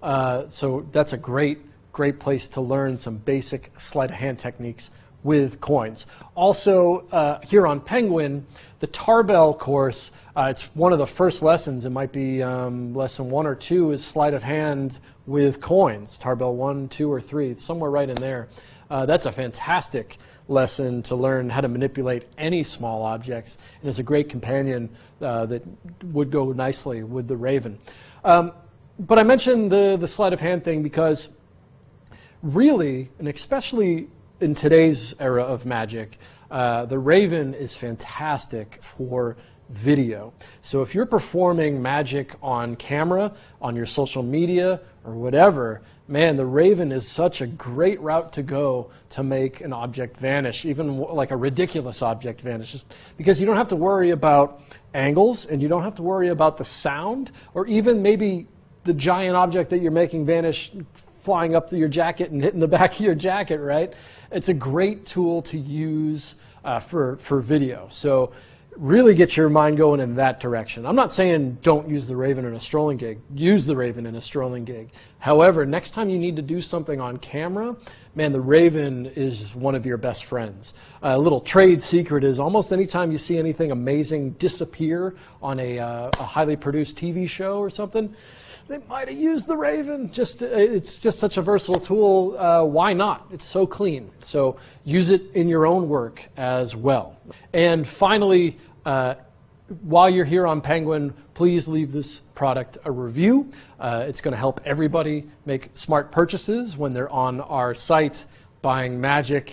So that's a great place to learn some basic sleight of hand techniques with coins. Also, here on Penguin, the Tarbell course, it's one of the first lessons. It might be lesson 1 or 2 is sleight of hand with coins. Tarbell 1, 2, or 3. It's somewhere right in there. That's a fantastic lesson to learn how to manipulate any small objects, and it's a great companion that would go nicely with the Raven. But I mentioned the sleight of hand thing because really, and especially in today's era of magic, the Raven is fantastic for video. So if you're performing magic on camera, on your social media, or whatever, man, the Raven is such a great route to go to make an object vanish, even like a ridiculous object vanish, just because you don't have to worry about angles, and you don't have to worry about the sound, or even maybe the giant object that you're making vanish flying up your jacket and hitting the back of your jacket, right? It's a great tool to use for video. So really get your mind going in that direction. I'm not saying don't use the Raven in a strolling gig. Use the Raven in a strolling gig. However, next time you need to do something on camera, man, the Raven is one of your best friends. A little trade secret is almost anytime you see anything amazing disappear on a highly produced TV show or something, they might have used the Raven. It's just such a versatile tool. Why not? It's so clean. So use it in your own work as well. And finally, while you're here on Penguin, please leave this product a review. It's going to help everybody make smart purchases when they're on our site buying magic.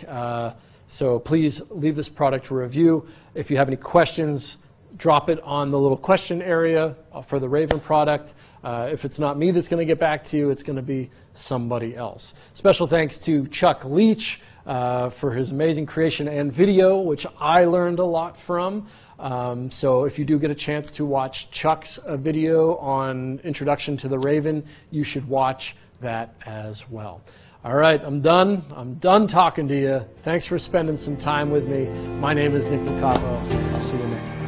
So please leave this product a review. If you have any questions, drop it on the little question area for the Raven product. If it's not me that's going to get back to you, it's going to be somebody else. Special thanks to Chuck Leach for his amazing creation and video, which I learned a lot from. So if you do get a chance to watch Chuck's video on Introduction to the Raven, you should watch that as well. All right, I'm done. I'm done talking to you. Thanks for spending some time with me. My name is Nick Licapo. I'll see you next time.